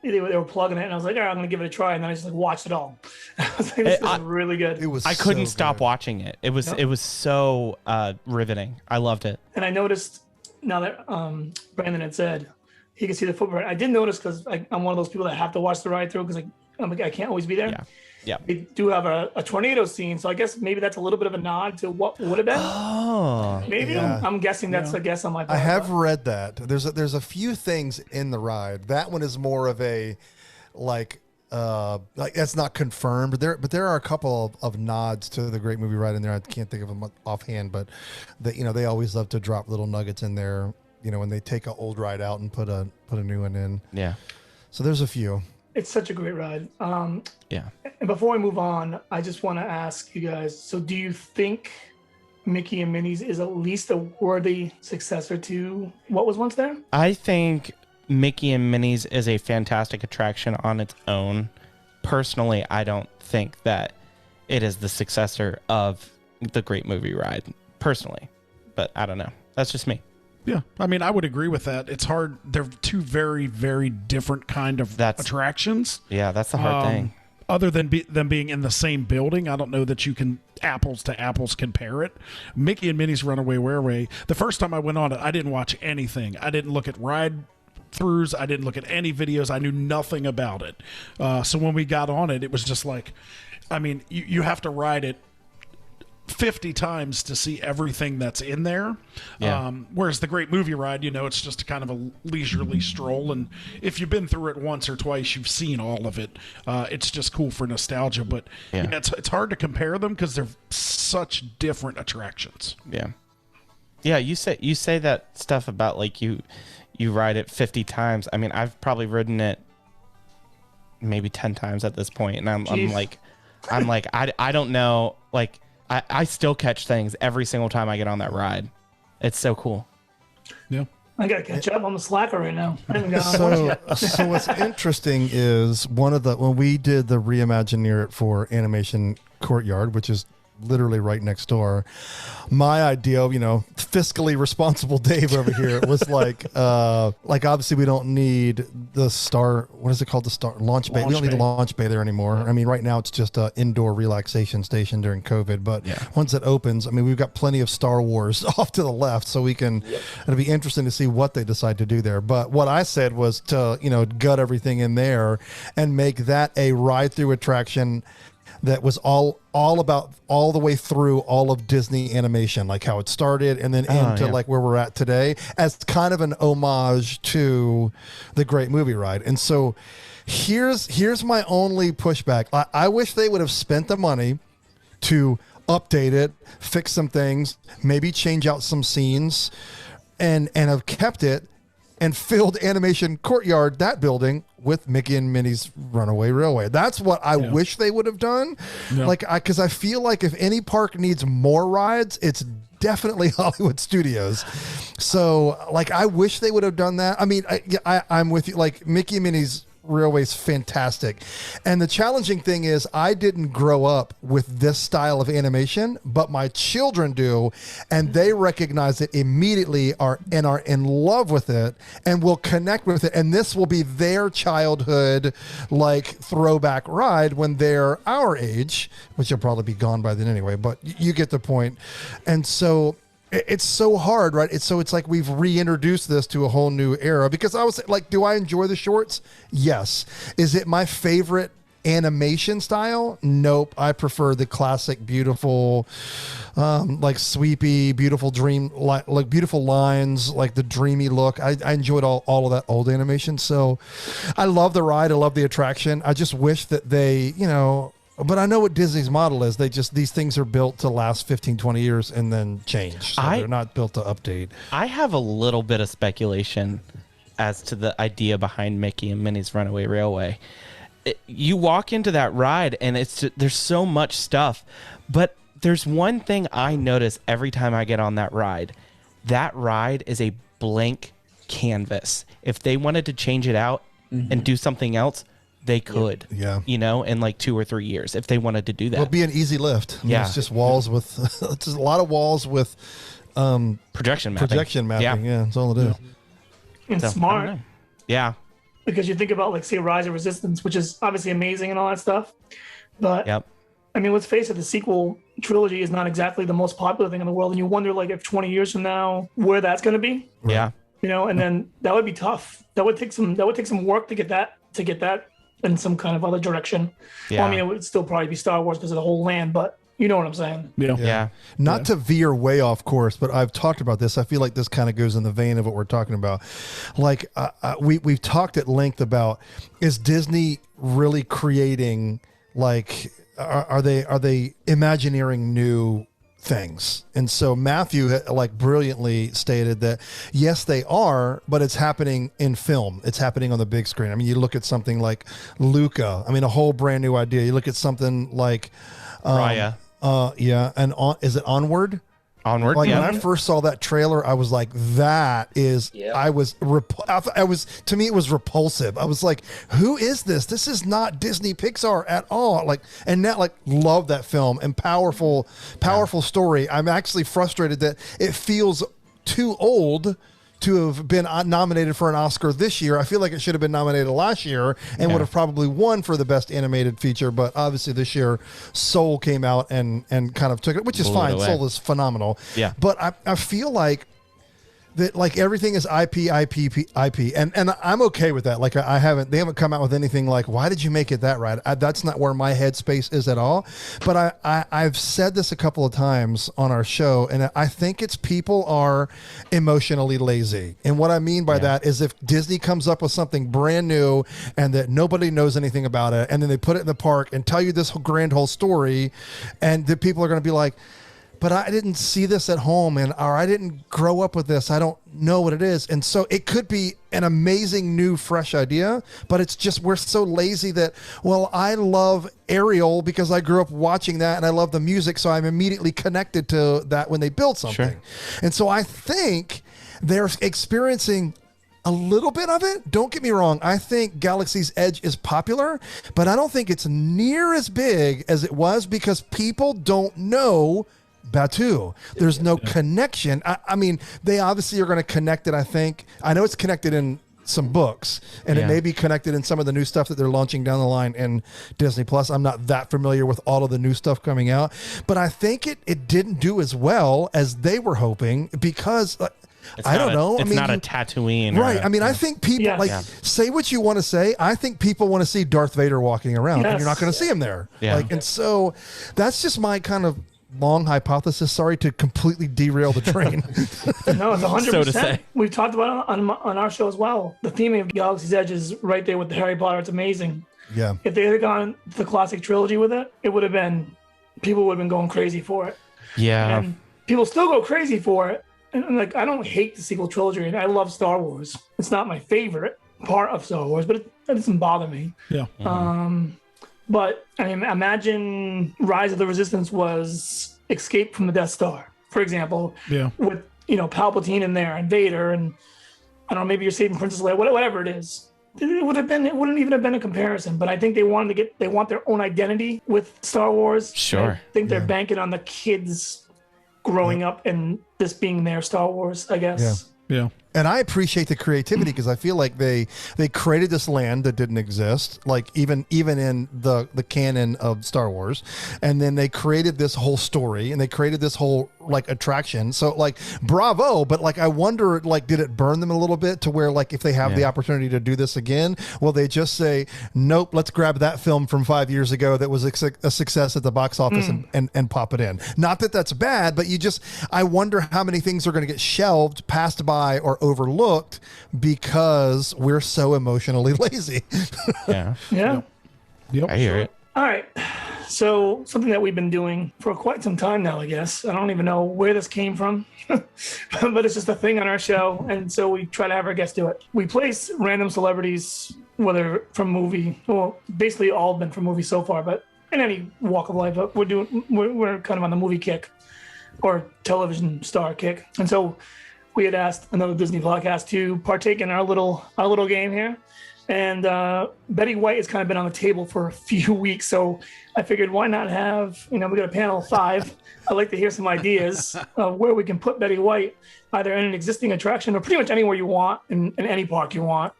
S1: they were plugging it, and I was like, all right, I'm gonna give it a try, and then I just like watched it all. I was like, this is really good.
S2: It was.
S3: I couldn't
S2: so
S3: stop
S2: good.
S3: watching it. It was so riveting. I loved it.
S1: And I noticed now that Brandon had said he could see the footprint. I did notice because I'm one of those people that have to watch the ride through because I can't always be there.
S3: Yeah.
S1: They do have a tornado scene, so I guess maybe that's a little bit of a nod to what would have been.
S3: Oh,
S1: Maybe
S2: yeah.
S1: I'm guessing that's a guess on my part.
S2: I have read that. There's a few things in the ride. That one is more of a like that's not confirmed. But there are a couple of nods to the Great Movie Ride in there. I can't think of them offhand, but they always love to drop little nuggets in there. When they take an old ride out and put a new one in.
S3: yeah.
S2: So there's a few.
S1: It's such a great ride.
S3: Yeah.
S1: And before we move on, I just want to ask you guys, so do you think Mickey and Minnie's is at least a worthy successor to what was once there?
S3: I think Mickey and Minnie's is a fantastic attraction on its own. Personally, I don't think that it is the successor of the Great Movie Ride, personally. But I don't know. That's just me.
S4: Yeah, I mean, I would agree with that. It's hard. They're two very, very different kind of attractions.
S3: Yeah, that's the hard thing.
S4: Other than them being in the same building, I don't know that you can apples to apples compare it. Mickey and Minnie's Runaway Railway, the first time I went on it, I didn't watch anything. I didn't look at ride throughs. I didn't look at any videos. I knew nothing about it. So when we got on it, it was just like, I mean, you have to ride it 50 times to see everything that's in there.
S3: Yeah.
S4: Whereas the Great Movie Ride, it's just kind of a leisurely stroll. And if you've been through it once or twice, you've seen all of it. It's just cool for nostalgia. But it's hard to compare them because they're such different attractions.
S3: Yeah. Yeah, you say that stuff about like you ride it 50 times. I mean, I've probably ridden it maybe 10 times at this point, and I'm like I don't know, like I still catch things every single time I get on that ride. It's so cool.
S4: Yeah.
S1: I gotta catch up. I'm a slacker right now. I haven't got on one yet.
S2: So what's interesting is when we did the Reimagineer it for Animation Courtyard, which is literally right next door, my idea of fiscally responsible Dave over here was like obviously we don't need the launch bay. We don't need the launch bay there anymore. I mean, right now it's just an indoor relaxation station during COVID, but once it opens, I mean, we've got plenty of Star Wars off to the left, so we can it'll be interesting to see what they decide to do there. But what I said was to gut everything in there and make that a ride through attraction that was all about all the way through all of Disney animation, like how it started and then into like where we're at today, as kind of an homage to the Great Movie Ride. And so here's my only pushback. I wish they would have spent the money to update it, fix some things, maybe change out some scenes, and have kept it and filled Animation Courtyard, that building, with Mickey and Minnie's Runaway Railway. That's what I wish they would have done. Yeah. Because I feel like if any park needs more rides, it's definitely Hollywood Studios. So, I wish they would have done that. I mean, I'm with you. Like, Mickey and Minnie's Railway's fantastic. And the challenging thing is I didn't grow up with this style of animation, but my children do, and they recognize it immediately, are in love with it and will connect with it, and this will be their childhood throwback ride when they're our age, which will probably be gone by then anyway, but you get the point. And so it's so hard, right? It's like we've reintroduced this to a whole new era, because I was like, do I enjoy the shorts? Yes. Is it my favorite animation style? Nope. I prefer the classic, beautiful, sweepy, beautiful dream, like beautiful lines, like the dreamy look. I enjoyed all of that old animation. So I love the ride. I love the attraction. I just wish that they, but I know what Disney's model is. These things are built to last 15, 20 years and then change. So they're not built to update. I
S3: have a little bit of speculation as to the idea behind Mickey and Minnie's Runaway Railway. You walk into that ride and there's so much stuff, but there's one thing I notice every time I get on that ride. That ride is a blank canvas. If they wanted to change it out and do something else, they could.
S2: Yeah.
S3: You know, in like 2 or 3 years if they wanted to do that.
S2: It'll be an easy lift. I mean,
S3: Yeah.
S2: It's just walls with, it's just a lot of walls with
S3: Projection mapping.
S2: projection mapping. Yeah. That's all it is.
S1: And
S3: So, I don't
S1: smart.
S3: know. Yeah.
S1: Because you think about like say Rise of Resistance, which is obviously amazing and all that stuff, but
S3: Yep.
S1: I mean, let's face it, the sequel trilogy is not exactly the most popular thing in the world, and you wonder like if 20 years from now where that's going to be,
S3: Yeah.
S1: you know, and then that would be tough. That would take some work to get that in some kind of other direction.
S3: Yeah.
S1: Well, I mean, it would still probably be Star Wars because of the whole land, but you know what I'm saying.
S3: Yeah.
S2: Not to veer way off course, but I've talked about this. I feel like this kind of goes in the vein of what we're talking about. Like we've talked at length about, is Disney really creating, like, are they imagineering new things? And so Matthew like brilliantly stated that yes, they are, but it's happening in film. It's happening on the big screen. I mean, you look at something like Luca. I mean, a whole brand new idea. You look at something like
S3: Raya.
S2: and is it Onward?
S3: Onward.
S2: Like
S3: yeah.
S2: when I first saw that trailer, I was like, "That is."
S5: Yeah.
S2: I was to me, it was repulsive. I was like, "Who is this? This is not Disney Pixar at all." Like, and now, like, love that film and powerful story. I'm actually frustrated that it feels too old to have been nominated for an Oscar this year. I feel like it should have been nominated last year and would have probably won for the best animated feature. But obviously this year, Soul came out and kind of took it, which is
S3: Blew it
S2: fine.
S3: away.
S2: Soul is phenomenal.
S3: Yeah.
S2: But I feel like that, like, everything is IP, and I'm okay with that. Like, they haven't come out with anything like, why did you make it that right? That's not where my headspace is at all. But I've said this a couple of times on our show, and I think it's people are emotionally lazy. And what I mean by that is if Disney comes up with something brand new and that nobody knows anything about it, and then they put it in the park and tell you this whole story, and the people are going to be like, but I didn't see this at home, or I didn't grow up with this. I don't know what it is. And so it could be an amazing new fresh idea, but it's just, we're so lazy that, well, I love Ariel because I grew up watching that and I love the music. So I'm immediately connected to that when they build something.
S3: Sure.
S2: And so I think they're experiencing a little bit of it. Don't get me wrong. I think Galaxy's Edge is popular, but I don't think it's near as big as it was because people don't know Batu. There's no connection. I mean, they obviously are going to connect it, I think. I know it's connected in some books, and it may be connected in some of the new stuff that they're launching down the line in Disney Plus. I'm not that familiar with all of the new stuff coming out, but I think it didn't do as well as they were hoping because I don't know.
S3: It's not a Tatooine.
S2: Right. I mean, I think people say what you want to say. I think people want to see Darth Vader walking around, and you're not going to see him there.
S3: Yeah.
S2: Like, and so that's just my kind of long hypothesis. Sorry to completely derail the train.
S1: No, it's 100%.
S3: So to say.
S1: We've talked about it on our show as well. The theming of Galaxy's Edge is right there with the Harry Potter. It's amazing.
S2: Yeah.
S1: If they had gone the classic trilogy with it, it would have been, people would have been going crazy for it.
S3: Yeah.
S1: And people still go crazy for it. And like, I don't hate the sequel trilogy. And I love Star Wars. It's not my favorite part of Star Wars, but it doesn't bother me.
S4: Yeah.
S1: But I mean, imagine Rise of the Resistance was Escape from the Death Star, for example.
S4: Yeah.
S1: With, Palpatine in there and Vader, and I don't know, maybe you're saving Princess Leia, whatever it is. It wouldn't even have been a comparison. But I think they want their own identity with Star Wars.
S3: Sure.
S1: I think they're banking on the kids growing up and this being their Star Wars, I guess.
S4: Yeah.
S2: And I appreciate the creativity because I feel like they created this land that didn't exist, like even in the canon of Star Wars, and then they created this whole story and they created this whole like attraction. So like, bravo! But like, I wonder, like, did it burn them a little bit to where, like, if they have the opportunity to do this again, will they just say, nope, let's grab that film from 5 years ago that was a success at the box office and pop it in? Not that that's bad, but I wonder how many things are going to get shelved, passed by, or overlooked because we're so emotionally lazy.
S1: Yeah.
S4: Yep.
S3: I hear it.
S1: All right. So something that we've been doing for quite some time now, I guess. I don't even know where this came from, but it's just a thing on our show. And so we try to have our guests do it. We place random celebrities, whether from movie, well, basically all been from movies so far, but in any walk of life, but we're kind of on the movie kick or television star kick. And so we had asked another Disney podcast to partake in our little game here. And Betty White has kind of been on the table for a few weeks, so I figured why not have, we got a panel of 5. I'd like to hear some ideas of where we can put Betty White, either in an existing attraction or pretty much anywhere you want, in any park you want,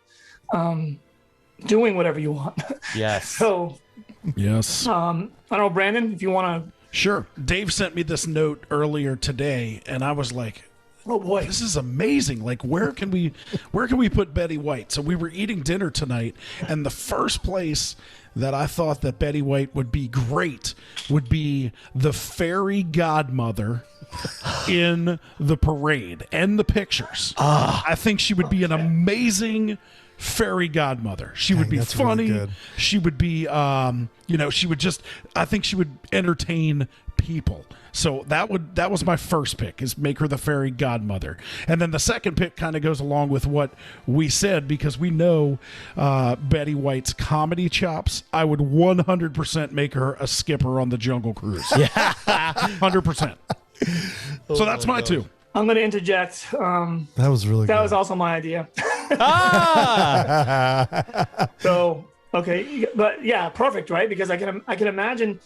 S1: doing whatever you want.
S3: Yes.
S1: So,
S4: Yes.
S1: I don't know, Brandon, if you want to.
S4: Sure. Dave sent me this note earlier today, and I was like,
S1: Oh boy,
S4: this is amazing. Like, where can we put Betty White? So we were eating dinner tonight, and the first place that I thought that Betty White would be great would be the fairy godmother in the parade and the pictures. I think she would be an amazing fairy godmother. She would be
S2: that's
S4: funny.
S2: really good.
S4: She would be, she would just, I think she would entertain people. So that was my first pick, is make her the fairy godmother. And then the second pick kind of goes along with what we said, because we know Betty White's comedy chops. I would 100% make her a skipper on the Jungle Cruise. Yeah. 100%. So that's my 2.
S1: I'm going to interject.
S2: That was really good.
S1: That was also my idea. So, okay, but yeah, perfect, right? Because I can imagine.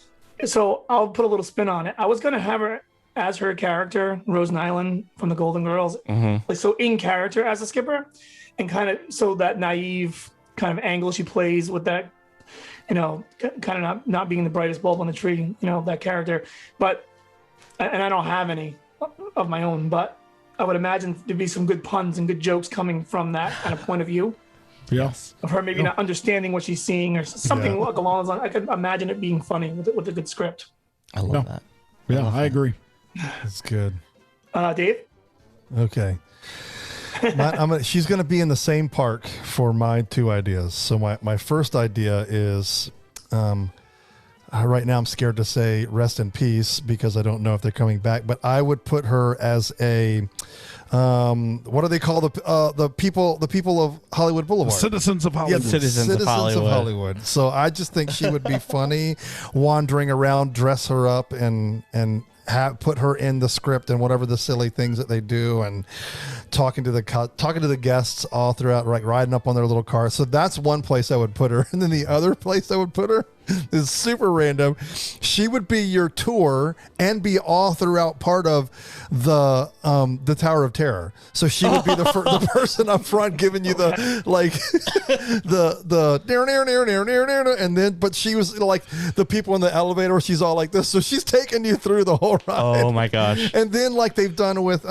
S1: So I'll put a little spin on it. I was going to have her as her character, Rose Nyland from the Golden Girls, like, so in character as a skipper, and kind of so that naive kind of angle she plays with that, kind of not being the brightest bulb on the tree, that character. But, and I don't have any of my own, but I would imagine there'd be some good puns and good jokes coming from that kind of point of view.
S4: Yes.
S1: Of her maybe not understanding what she's seeing or something like along those lines. I could imagine it being funny with a good script.
S3: I love that.
S4: Yeah, I agree.
S2: That's good.
S1: Dave?
S2: Okay. She's going to be in the same park for my 2 ideas. So my first idea is, right now I'm scared to say rest in peace because I don't know if they're coming back, but I would put her as a, what do they call the people of Hollywood Boulevard?
S4: Citizens of Hollywood.
S2: Yeah,
S3: Citizens of Hollywood.
S2: So I just think she would be funny, wandering around, dress her up, and put her in the script and whatever the silly things that they do, and talking to the guests all throughout, like riding up on their little car. So that's one place I would put her. And then the other place I would put her is super random. She would be your tour and be all throughout part of the Tower of Terror. So she would be the person up front giving you the the and then, but she was like the people in the elevator. She's all like this, so she's taking you through the whole ride.
S3: Oh my gosh!
S2: And then like they've done with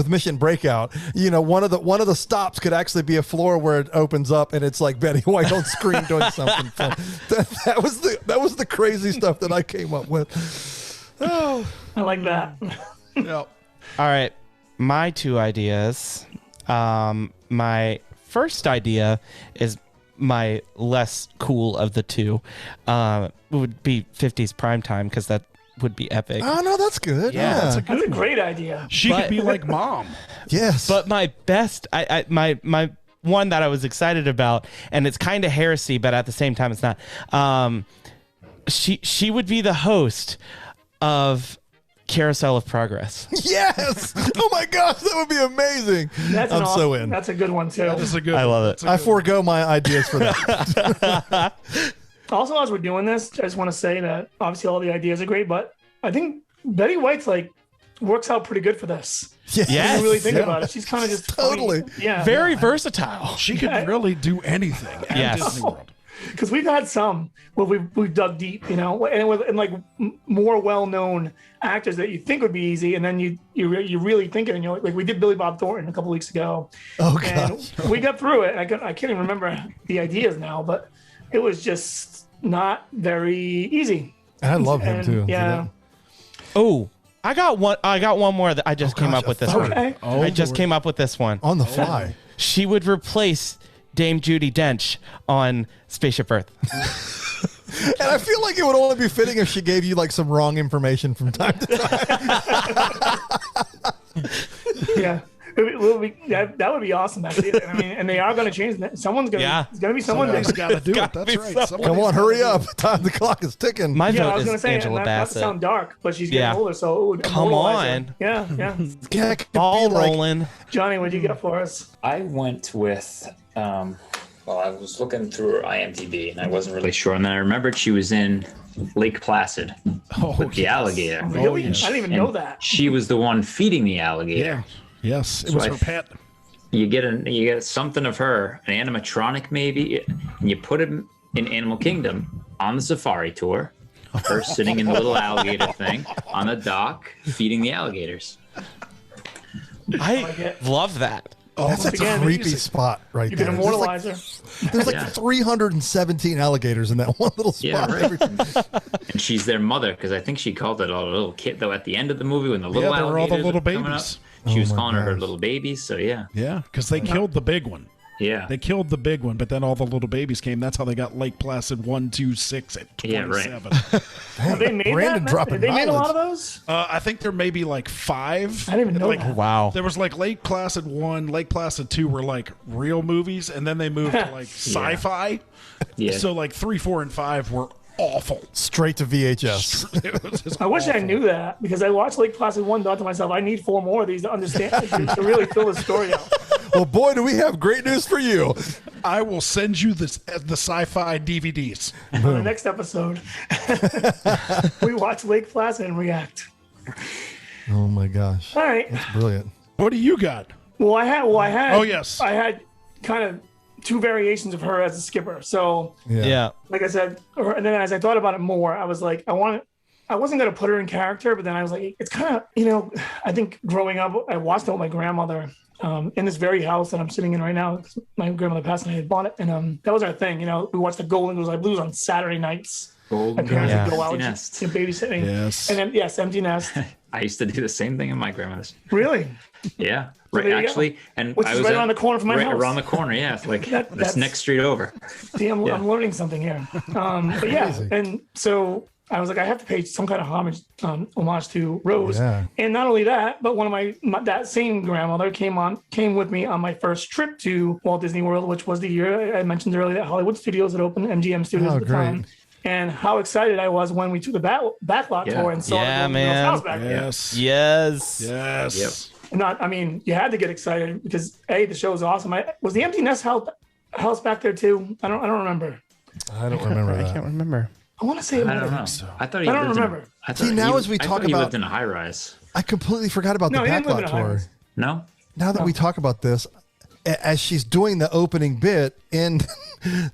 S2: Mission Breakout, one of the stops could actually be a floor where it opens up and it's like Betty White on screen doing something fun. That was the crazy stuff that I came up with. Oh,
S1: I like that.
S4: Yeah.
S3: All right, my 2 ideas. My first idea is my less cool of the 2. Would be 50s primetime, because that would be epic.
S2: Oh no, that's good.
S3: Yeah.
S2: Yeah,
S1: That's a great idea.
S4: She could be like Mom.
S2: yes.
S3: But my best, my one that I was excited about, and it's kind of heresy, but at the same time it's not. She would be the host of Carousel of Progress.
S2: yes. Oh my gosh, that would be amazing. I'm so in.
S1: That's a good one too.
S4: That is a good
S3: I love it.
S2: I forego my ideas for that.
S1: Also, as we're doing this, I just want to say that obviously all the ideas are great, but I think Betty White's works out pretty good for this.
S2: Yes.
S1: When you really think about it, she's kind of just
S2: Totally.
S1: funny. Yeah,
S3: Very versatile.
S4: She could really do anything at
S3: Yes.
S4: Disney World.
S1: because we've had some where we've dug deep, and more well-known actors that you think would be easy, and then you really think it, and like we did Billy Bob Thornton a couple weeks ago.
S2: Oh
S1: and
S2: gosh.
S1: we got through it. I can't even remember the ideas now, but it was just not very easy.
S2: And I love him
S1: And,
S2: too.
S1: yeah.
S3: Oh, I got one more that I just came
S2: gosh,
S3: up with
S2: a
S3: this
S2: third.
S3: one.
S1: Okay.
S4: Oh,
S3: I just
S4: Lord.
S3: came up with this one.
S2: On the fly.
S3: She would replace Dame Judi Dench on Spaceship Earth.
S2: And I feel like it would only be fitting if she gave you like some wrong information from time to time.
S1: Yeah. That would be awesome, actually. I mean, and they are going to change that. Someone's going to.
S3: Yeah.
S1: There's going to be someone
S4: Somebody's
S1: that.
S4: got to do it.
S3: gotta
S4: That's
S3: be
S4: right.
S3: someone.
S2: Come on, hurry up. Time the clock is ticking.
S3: My
S1: Yeah, I
S3: vote
S1: was going to
S3: is
S1: say,
S3: Angela
S1: not to
S3: Bassett.
S1: sound dark, but she's getting
S3: Yeah.
S1: older, so it would
S3: Come
S1: immortalize
S3: on.
S1: her. Yeah.
S2: Yeah, it could
S3: Ball
S2: be like-
S3: rolling.
S1: Johnny, what do you got for us?
S5: I went with, well, I was looking through her IMDb and I wasn't really sure. And then I remembered she was in Lake Placid with the alligator.
S1: Really?
S4: yes.
S1: I didn't even
S5: And
S1: know that.
S5: She was the one feeding the alligator.
S4: Yeah. Yes. It
S5: So
S4: was
S5: I
S4: her pet.
S5: You get something of her, an animatronic maybe, and you put him in Animal Kingdom on the safari tour. Her sitting in the little alligator thing on the dock, feeding the alligators.
S3: I love that.
S2: That's a
S1: again,
S2: creepy
S4: amazing.
S2: spot right
S1: You
S2: there.
S1: can immortalize her.
S2: There's like
S5: Yeah.
S2: 317 alligators in that one little spot.
S5: Yeah, right. And she's their mother because I think she called it a little kid though at the end of the movie when the little
S4: Yeah, they were all the
S5: alligators
S4: little
S5: were coming up.
S4: babies.
S5: She
S2: Oh
S5: was
S2: my
S5: calling her
S2: gosh.
S5: little babies. So yeah,
S4: Yeah, because they killed the big one.
S5: yeah,
S4: They killed the big one, but then all the little babies came. That's how they got Lake Placid 1, 2, 6 at
S5: Yeah, right.
S4: 27.
S1: Have they made
S2: Brandon
S1: that?
S2: dropping
S1: Have they made a lot
S2: knowledge.
S1: of those?
S4: I think there may be like 5.
S1: I didn't even know
S4: like,
S1: that.
S3: Wow.
S4: There was like Lake Placid 1, Lake Placid 2 were like real movies, and then they moved to like sci-fi.
S5: yeah.
S4: So like 3, 4, and 5 were awful.
S2: Straight to VHS.
S4: It was just
S1: I wish I
S4: awful.
S1: knew that because I watched Lake Placid 1, thought to myself, I need 4 more of these to understand, to really fill the story out.
S2: Well, boy, do we have great news for you.
S4: I will send you the sci-fi DVDs.
S1: On the next episode, we watch Lake Placid and react.
S2: Oh my gosh.
S1: All right.
S2: That's brilliant.
S4: What do you got?
S1: Well, I had.
S4: Oh, yes.
S1: I had kind of 2 variations of her as a skipper. So,
S3: Yeah.
S1: like I said, and then as I thought about it more, I was like, I wasn't going to put her in character, but then I was like, it's kind of, I think growing up, I watched it with my grandmother in this very house that I'm sitting in right now. 'Cause my grandmother passed and I had bought it. And that was our thing. We watched the Golden Girls, I Blues on Saturday nights.
S5: Golden
S1: My parents
S3: Yeah.
S1: would go out
S5: Empty
S1: to
S5: Nest.
S1: babysitting.
S4: Yes.
S1: And then, yes, Empty Nest.
S5: I used to do the same thing in my grandmother's.
S1: Really?
S5: Yeah,
S1: So
S5: right.
S1: there you go.
S5: Actually, and
S1: Which
S5: I
S1: is
S5: was
S1: right around the corner from my
S5: right
S1: house.
S5: around the corner. Yeah, it's like
S1: That's-
S5: this next street over.
S1: See, I'm learning something here. But yeah,
S2: Crazy.
S1: and so I was like, I have to pay some kind of homage to Rose.
S2: Yeah.
S1: And not only that, but one of that same grandmother came with me on my first trip to Walt Disney World, which was the year I mentioned earlier that Hollywood Studios had opened, MGM Studios
S2: Oh,
S1: at the
S2: great.
S1: time. And how excited I was when we took the backlot
S5: Yeah.
S1: tour and saw
S3: Yeah,
S1: the Golden Girls
S3: man.
S1: house back there.
S4: Yes.
S3: Yes.
S4: Yes.
S1: And you had to get excited because the show was awesome. Was the Empty Nest house back there too? I don't remember.
S2: I don't remember
S3: I
S2: that.
S3: can't remember.
S1: I want to say it
S5: I
S1: might
S5: don't
S1: have
S5: know.
S1: been.
S5: I thought he
S1: I don't
S5: lived
S1: remember.
S5: In, I thought
S2: See, now
S5: he,
S2: as we
S5: I
S2: talk
S5: thought he
S2: about-
S5: lived in a high rise.
S2: I completely forgot about
S1: No,
S2: the
S1: he didn't live in
S2: backlot
S1: a high
S2: tour.
S1: rise.
S5: No,
S2: Now that we talk about this, as she's doing the opening bit in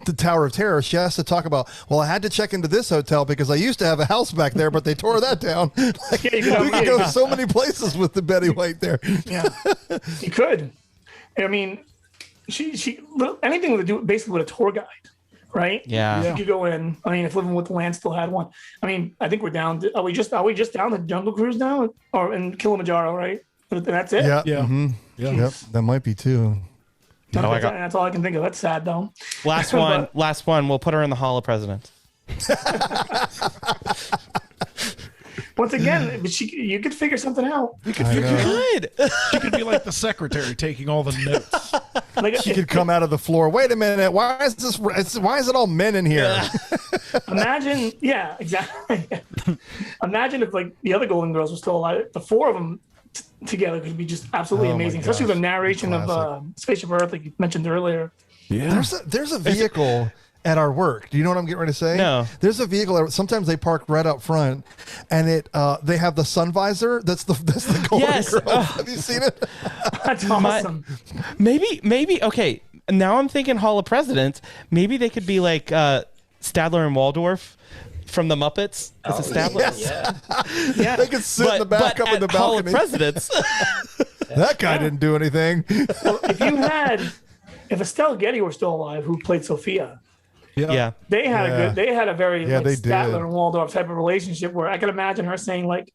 S2: the Tower of Terror, she has to talk about, well, I had to check into this hotel because I used to have a house back there, but they tore that down. Like,
S1: Yeah,
S2: we could go so many places with the Betty White there.
S1: Yeah, you could. I mean, she anything to do basically with a tour guide, right?
S3: Yeah.
S1: You could go in. I mean, if Living with the Land still had one. I mean, I think we're down. Are we just down to Jungle Cruise now, or in Kilimanjaro, right? And that's it.
S2: Yeah.
S4: Yeah.
S2: Mm-hmm.
S4: Yeah.
S2: Yep. That might be too.
S1: That's all I can think of. That's sad though.
S3: Last one. Last one. We'll put her in the Hall of Presidents.
S1: Once again, but you could figure something out.
S4: You could
S2: I
S4: figure
S2: know.
S3: Good.
S4: She could be like the secretary taking all the notes.
S1: Like
S2: She could come out of the floor. Wait a minute. Why is it all men in here?
S1: imagine, yeah, exactly. Imagine if like the other Golden Girls were still alive. The 4 of them together could be just absolutely
S2: Oh my
S1: amazing, especially
S2: gosh.
S1: the narration of
S2: Classic.
S1: Spaceship Earth, like you mentioned earlier.
S4: Yeah.
S2: There's a vehicle at our work. Do you know what I'm getting ready to say?
S3: No.
S2: There's a vehicle. Sometimes they park right up front, and they have the sun visor. That's the Golden
S3: Yes.
S2: Girls. Have you seen it?
S1: That's awesome.
S3: Maybe. Okay. Now I'm thinking Hall of Presidents. Maybe they could be like Stadler and Waldorf from the Muppets. It's established.
S5: Yeah,
S1: Yeah.
S2: They could sit in the back up in the
S3: at Hall of
S2: balcony.
S3: Presidents.
S2: That guy didn't do anything.
S1: If Estelle Getty were still alive, who played Sophia,
S3: yeah.
S1: they had a very
S2: Yeah,
S1: like,
S2: they did.
S1: Statler and Waldorf type of relationship where I could imagine her saying like,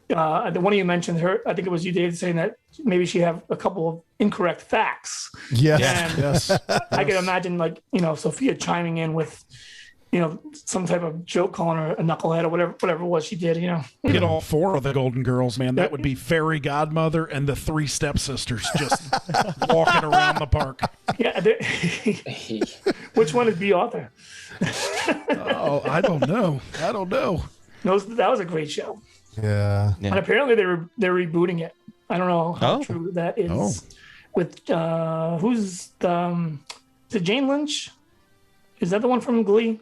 S1: the one of you mentioned her. I think it was you, Dave, saying that maybe she have a couple of incorrect facts.
S2: Yes.
S1: And
S4: Yes.
S1: I could imagine like Sophia chiming in with, some type of joke calling her a knucklehead or whatever it was she did,
S4: Get all 4 of the Golden Girls, man. That would be Fairy Godmother and the 3 stepsisters just walking around the park.
S1: Yeah. Which one is B. Arthur?
S4: Oh, I don't know.
S1: That was a great show.
S2: Yeah.
S1: And apparently they're rebooting it. I don't know how true that is.
S4: Oh.
S1: With who's the is it Jane Lynch? Is that the one from Glee?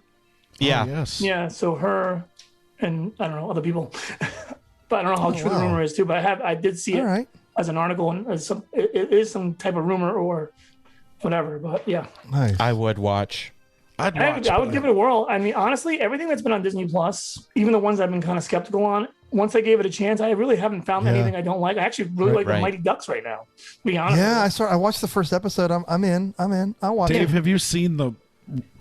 S3: Yeah.
S4: Oh, yes.
S1: Yeah. So her and I don't know other people, but I don't know how true the rumor is too. But I did see it as an article, and it is some type of rumor or whatever. But yeah,
S2: Nice.
S3: I would watch.
S1: I would give it a whirl. I mean, honestly, everything that's been on Disney Plus, even the ones I've been kind of skeptical on, once I gave it a chance, I really haven't found anything I don't like. I actually really like the Mighty Ducks right now, to be honest.
S2: Yeah, I watched the first episode. I'm in. I'll watch
S4: Dave,
S2: it.
S4: have you seen the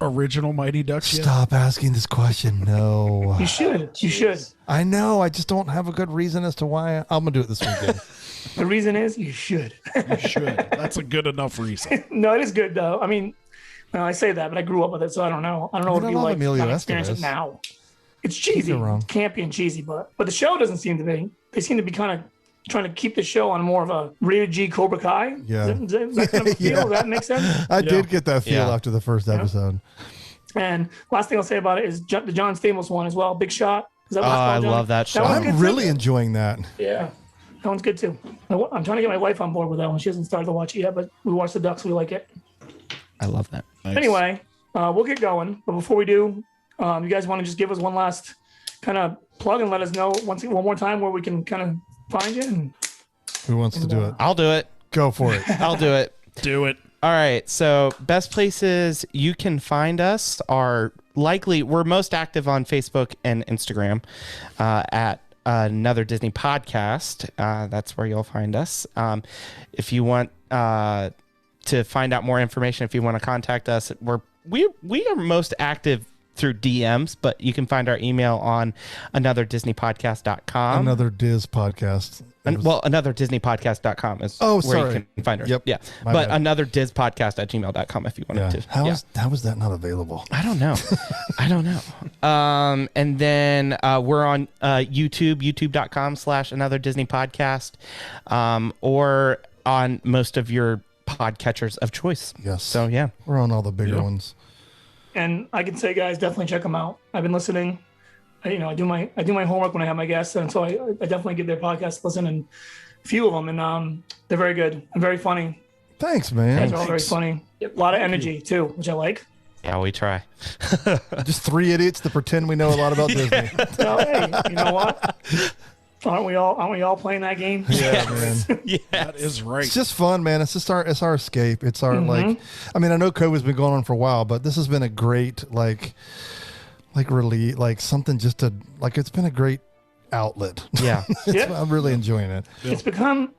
S4: original Mighty Ducks yet?
S2: Stop asking this question. No.
S1: You should.
S2: I know. I just don't have a good reason as to why. I'm going to do it this weekend.
S1: The reason is you should.
S4: You should. That's a good enough reason.
S1: No, it is good though. I mean, I say that, but I grew up with it, so I don't know. I don't know what it'd be like to experience it now. It's cheesy, campy and cheesy, but the show doesn't seem to be. They seem to be kind of trying to keep the show on more of a rated G Cobra Kai.
S2: Yeah.
S1: Is that kind of feel? Does that make sense?
S2: I did get that feel after the first episode.
S1: And last thing I'll say about it is the John Stamos one as well, Big Shot. Is that what it's
S3: I
S1: called, John?
S3: love that show.
S2: I'm really enjoying that.
S1: Yeah. That one's good too. I'm trying to get my wife on board with that one. She hasn't started to watch it yet, but we watched the Ducks. We like it.
S3: I love that.
S4: Nice.
S1: Anyway, we'll get going. But before we do, you guys want to just give us one last kind of plug and let us know one more time where we can kind of find you? And
S2: Who wants to do it?
S3: I'll do it.
S2: Go for it.
S3: I'll do it.
S4: Do it.
S3: All right. So best places you can find us are we're most active on Facebook and Instagram at Another Disney Podcast. That's where you'll find us. If you want to find out more information, if you want to contact us, we are most active through DMs, but you can find our email on anotherdisneypodcast.com.
S2: Another Diz podcast.
S3: Anotherdisneypodcast.com is where you can find us.
S2: Yep.
S3: Yeah. But anotherdizpodcast@gmail.com if you wanted to.
S2: How is that not available?
S3: I don't know. And then we're on YouTube, youtube.com/anotherdisneypodcast, or on most of your podcatchers of choice.
S2: Yes.
S3: So, yeah.
S2: We're on all the bigger ones.
S1: And I can say, guys, definitely check them out. I've been listening. I do my homework when I have my guests, and so I definitely give their podcast a listen, and a few of them, and they're very good and very funny.
S2: Thanks, man.
S1: They're all very funny. A lot of energy too, which I like.
S3: Yeah, we try.
S2: Just 3 idiots that pretend we know a lot about Disney.
S1: So, hey, you know what? Aren't we all playing that game?
S2: Yeah, man.
S3: Yes.
S4: That is right.
S2: It's just fun, man. It's our escape. It's our I mean, I know COVID's been going on for a while, but this has been a great really something just to it's been a great outlet.
S3: Yeah.
S2: I'm really enjoying it.
S1: It's become,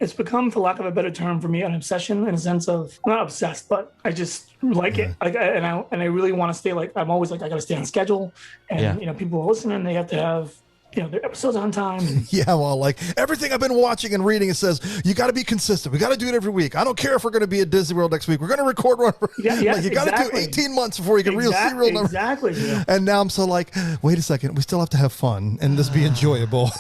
S1: for lack of a better term for me, an obsession in a sense of, I'm not obsessed, but I just like it. And I really want to stay I'm always I got to stay on schedule, and people are listening. They have to have their episodes on time.
S2: Yeah, well, everything I've been watching and reading, it says you got to be consistent. We got to do it every week. I don't care if we're going to be at Disney World next week. We're going to record one. You got to do 18 months before you can see real numbers.
S1: Exactly. Yeah.
S2: And now I'm so wait a second. We still have to have fun and this be enjoyable,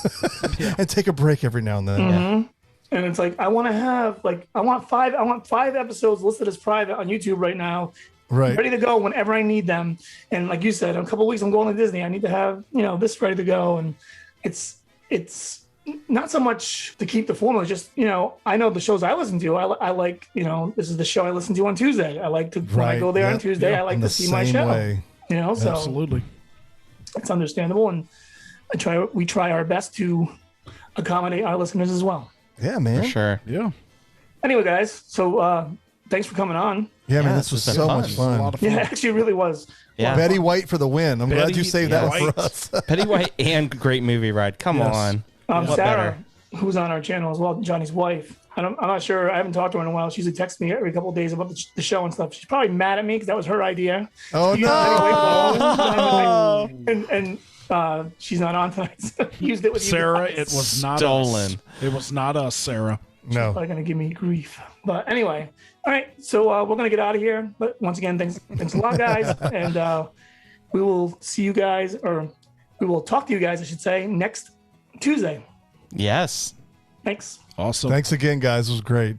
S2: and take a break every now and then.
S1: Mm-hmm. And it's I want to have I want five episodes listed as private on YouTube right now.
S2: Right.
S1: Ready to go whenever I need them. And like you said, in a couple of weeks I'm going to Disney. I need to have, this ready to go. And it's not so much to keep the formula, just, I know the shows I listen to. I like, this is the show I listen to on Tuesday. I like to, when I go there on Tuesday, I like to see my show. So
S4: absolutely.
S1: It's understandable. And we try our best to accommodate our listeners as well.
S2: Yeah, man.
S3: For sure.
S4: Yeah.
S1: Anyway, guys, so thanks for coming on.
S2: Yeah, man, this was so much fun.
S4: A lot of fun.
S1: Yeah, actually, it really was.
S3: Yeah.
S2: Betty White for the win. I'm glad you saved that one for us.
S3: Petty White and great movie ride. Come on. What
S1: Sarah, who's on our channel as well, Johnny's wife. I'm not sure. I haven't talked to her in a while. She usually texts me every couple of days about the show and stuff. She's probably mad at me because that was her idea.
S2: Oh,
S1: no. And she's not on tonight. So used it with
S4: Sarah,
S1: you guys.
S4: it was not
S3: Stolen.
S4: us. It was not us, Sarah.
S2: No.
S1: Probably going to give me grief. But anyway, all right. So we're going to get out of here. But once again, thanks a lot, guys. And we will see you guys, or we will talk to you guys, I should say, next Tuesday.
S3: Yes.
S1: Thanks.
S4: Awesome.
S2: Thanks again, guys. It was great.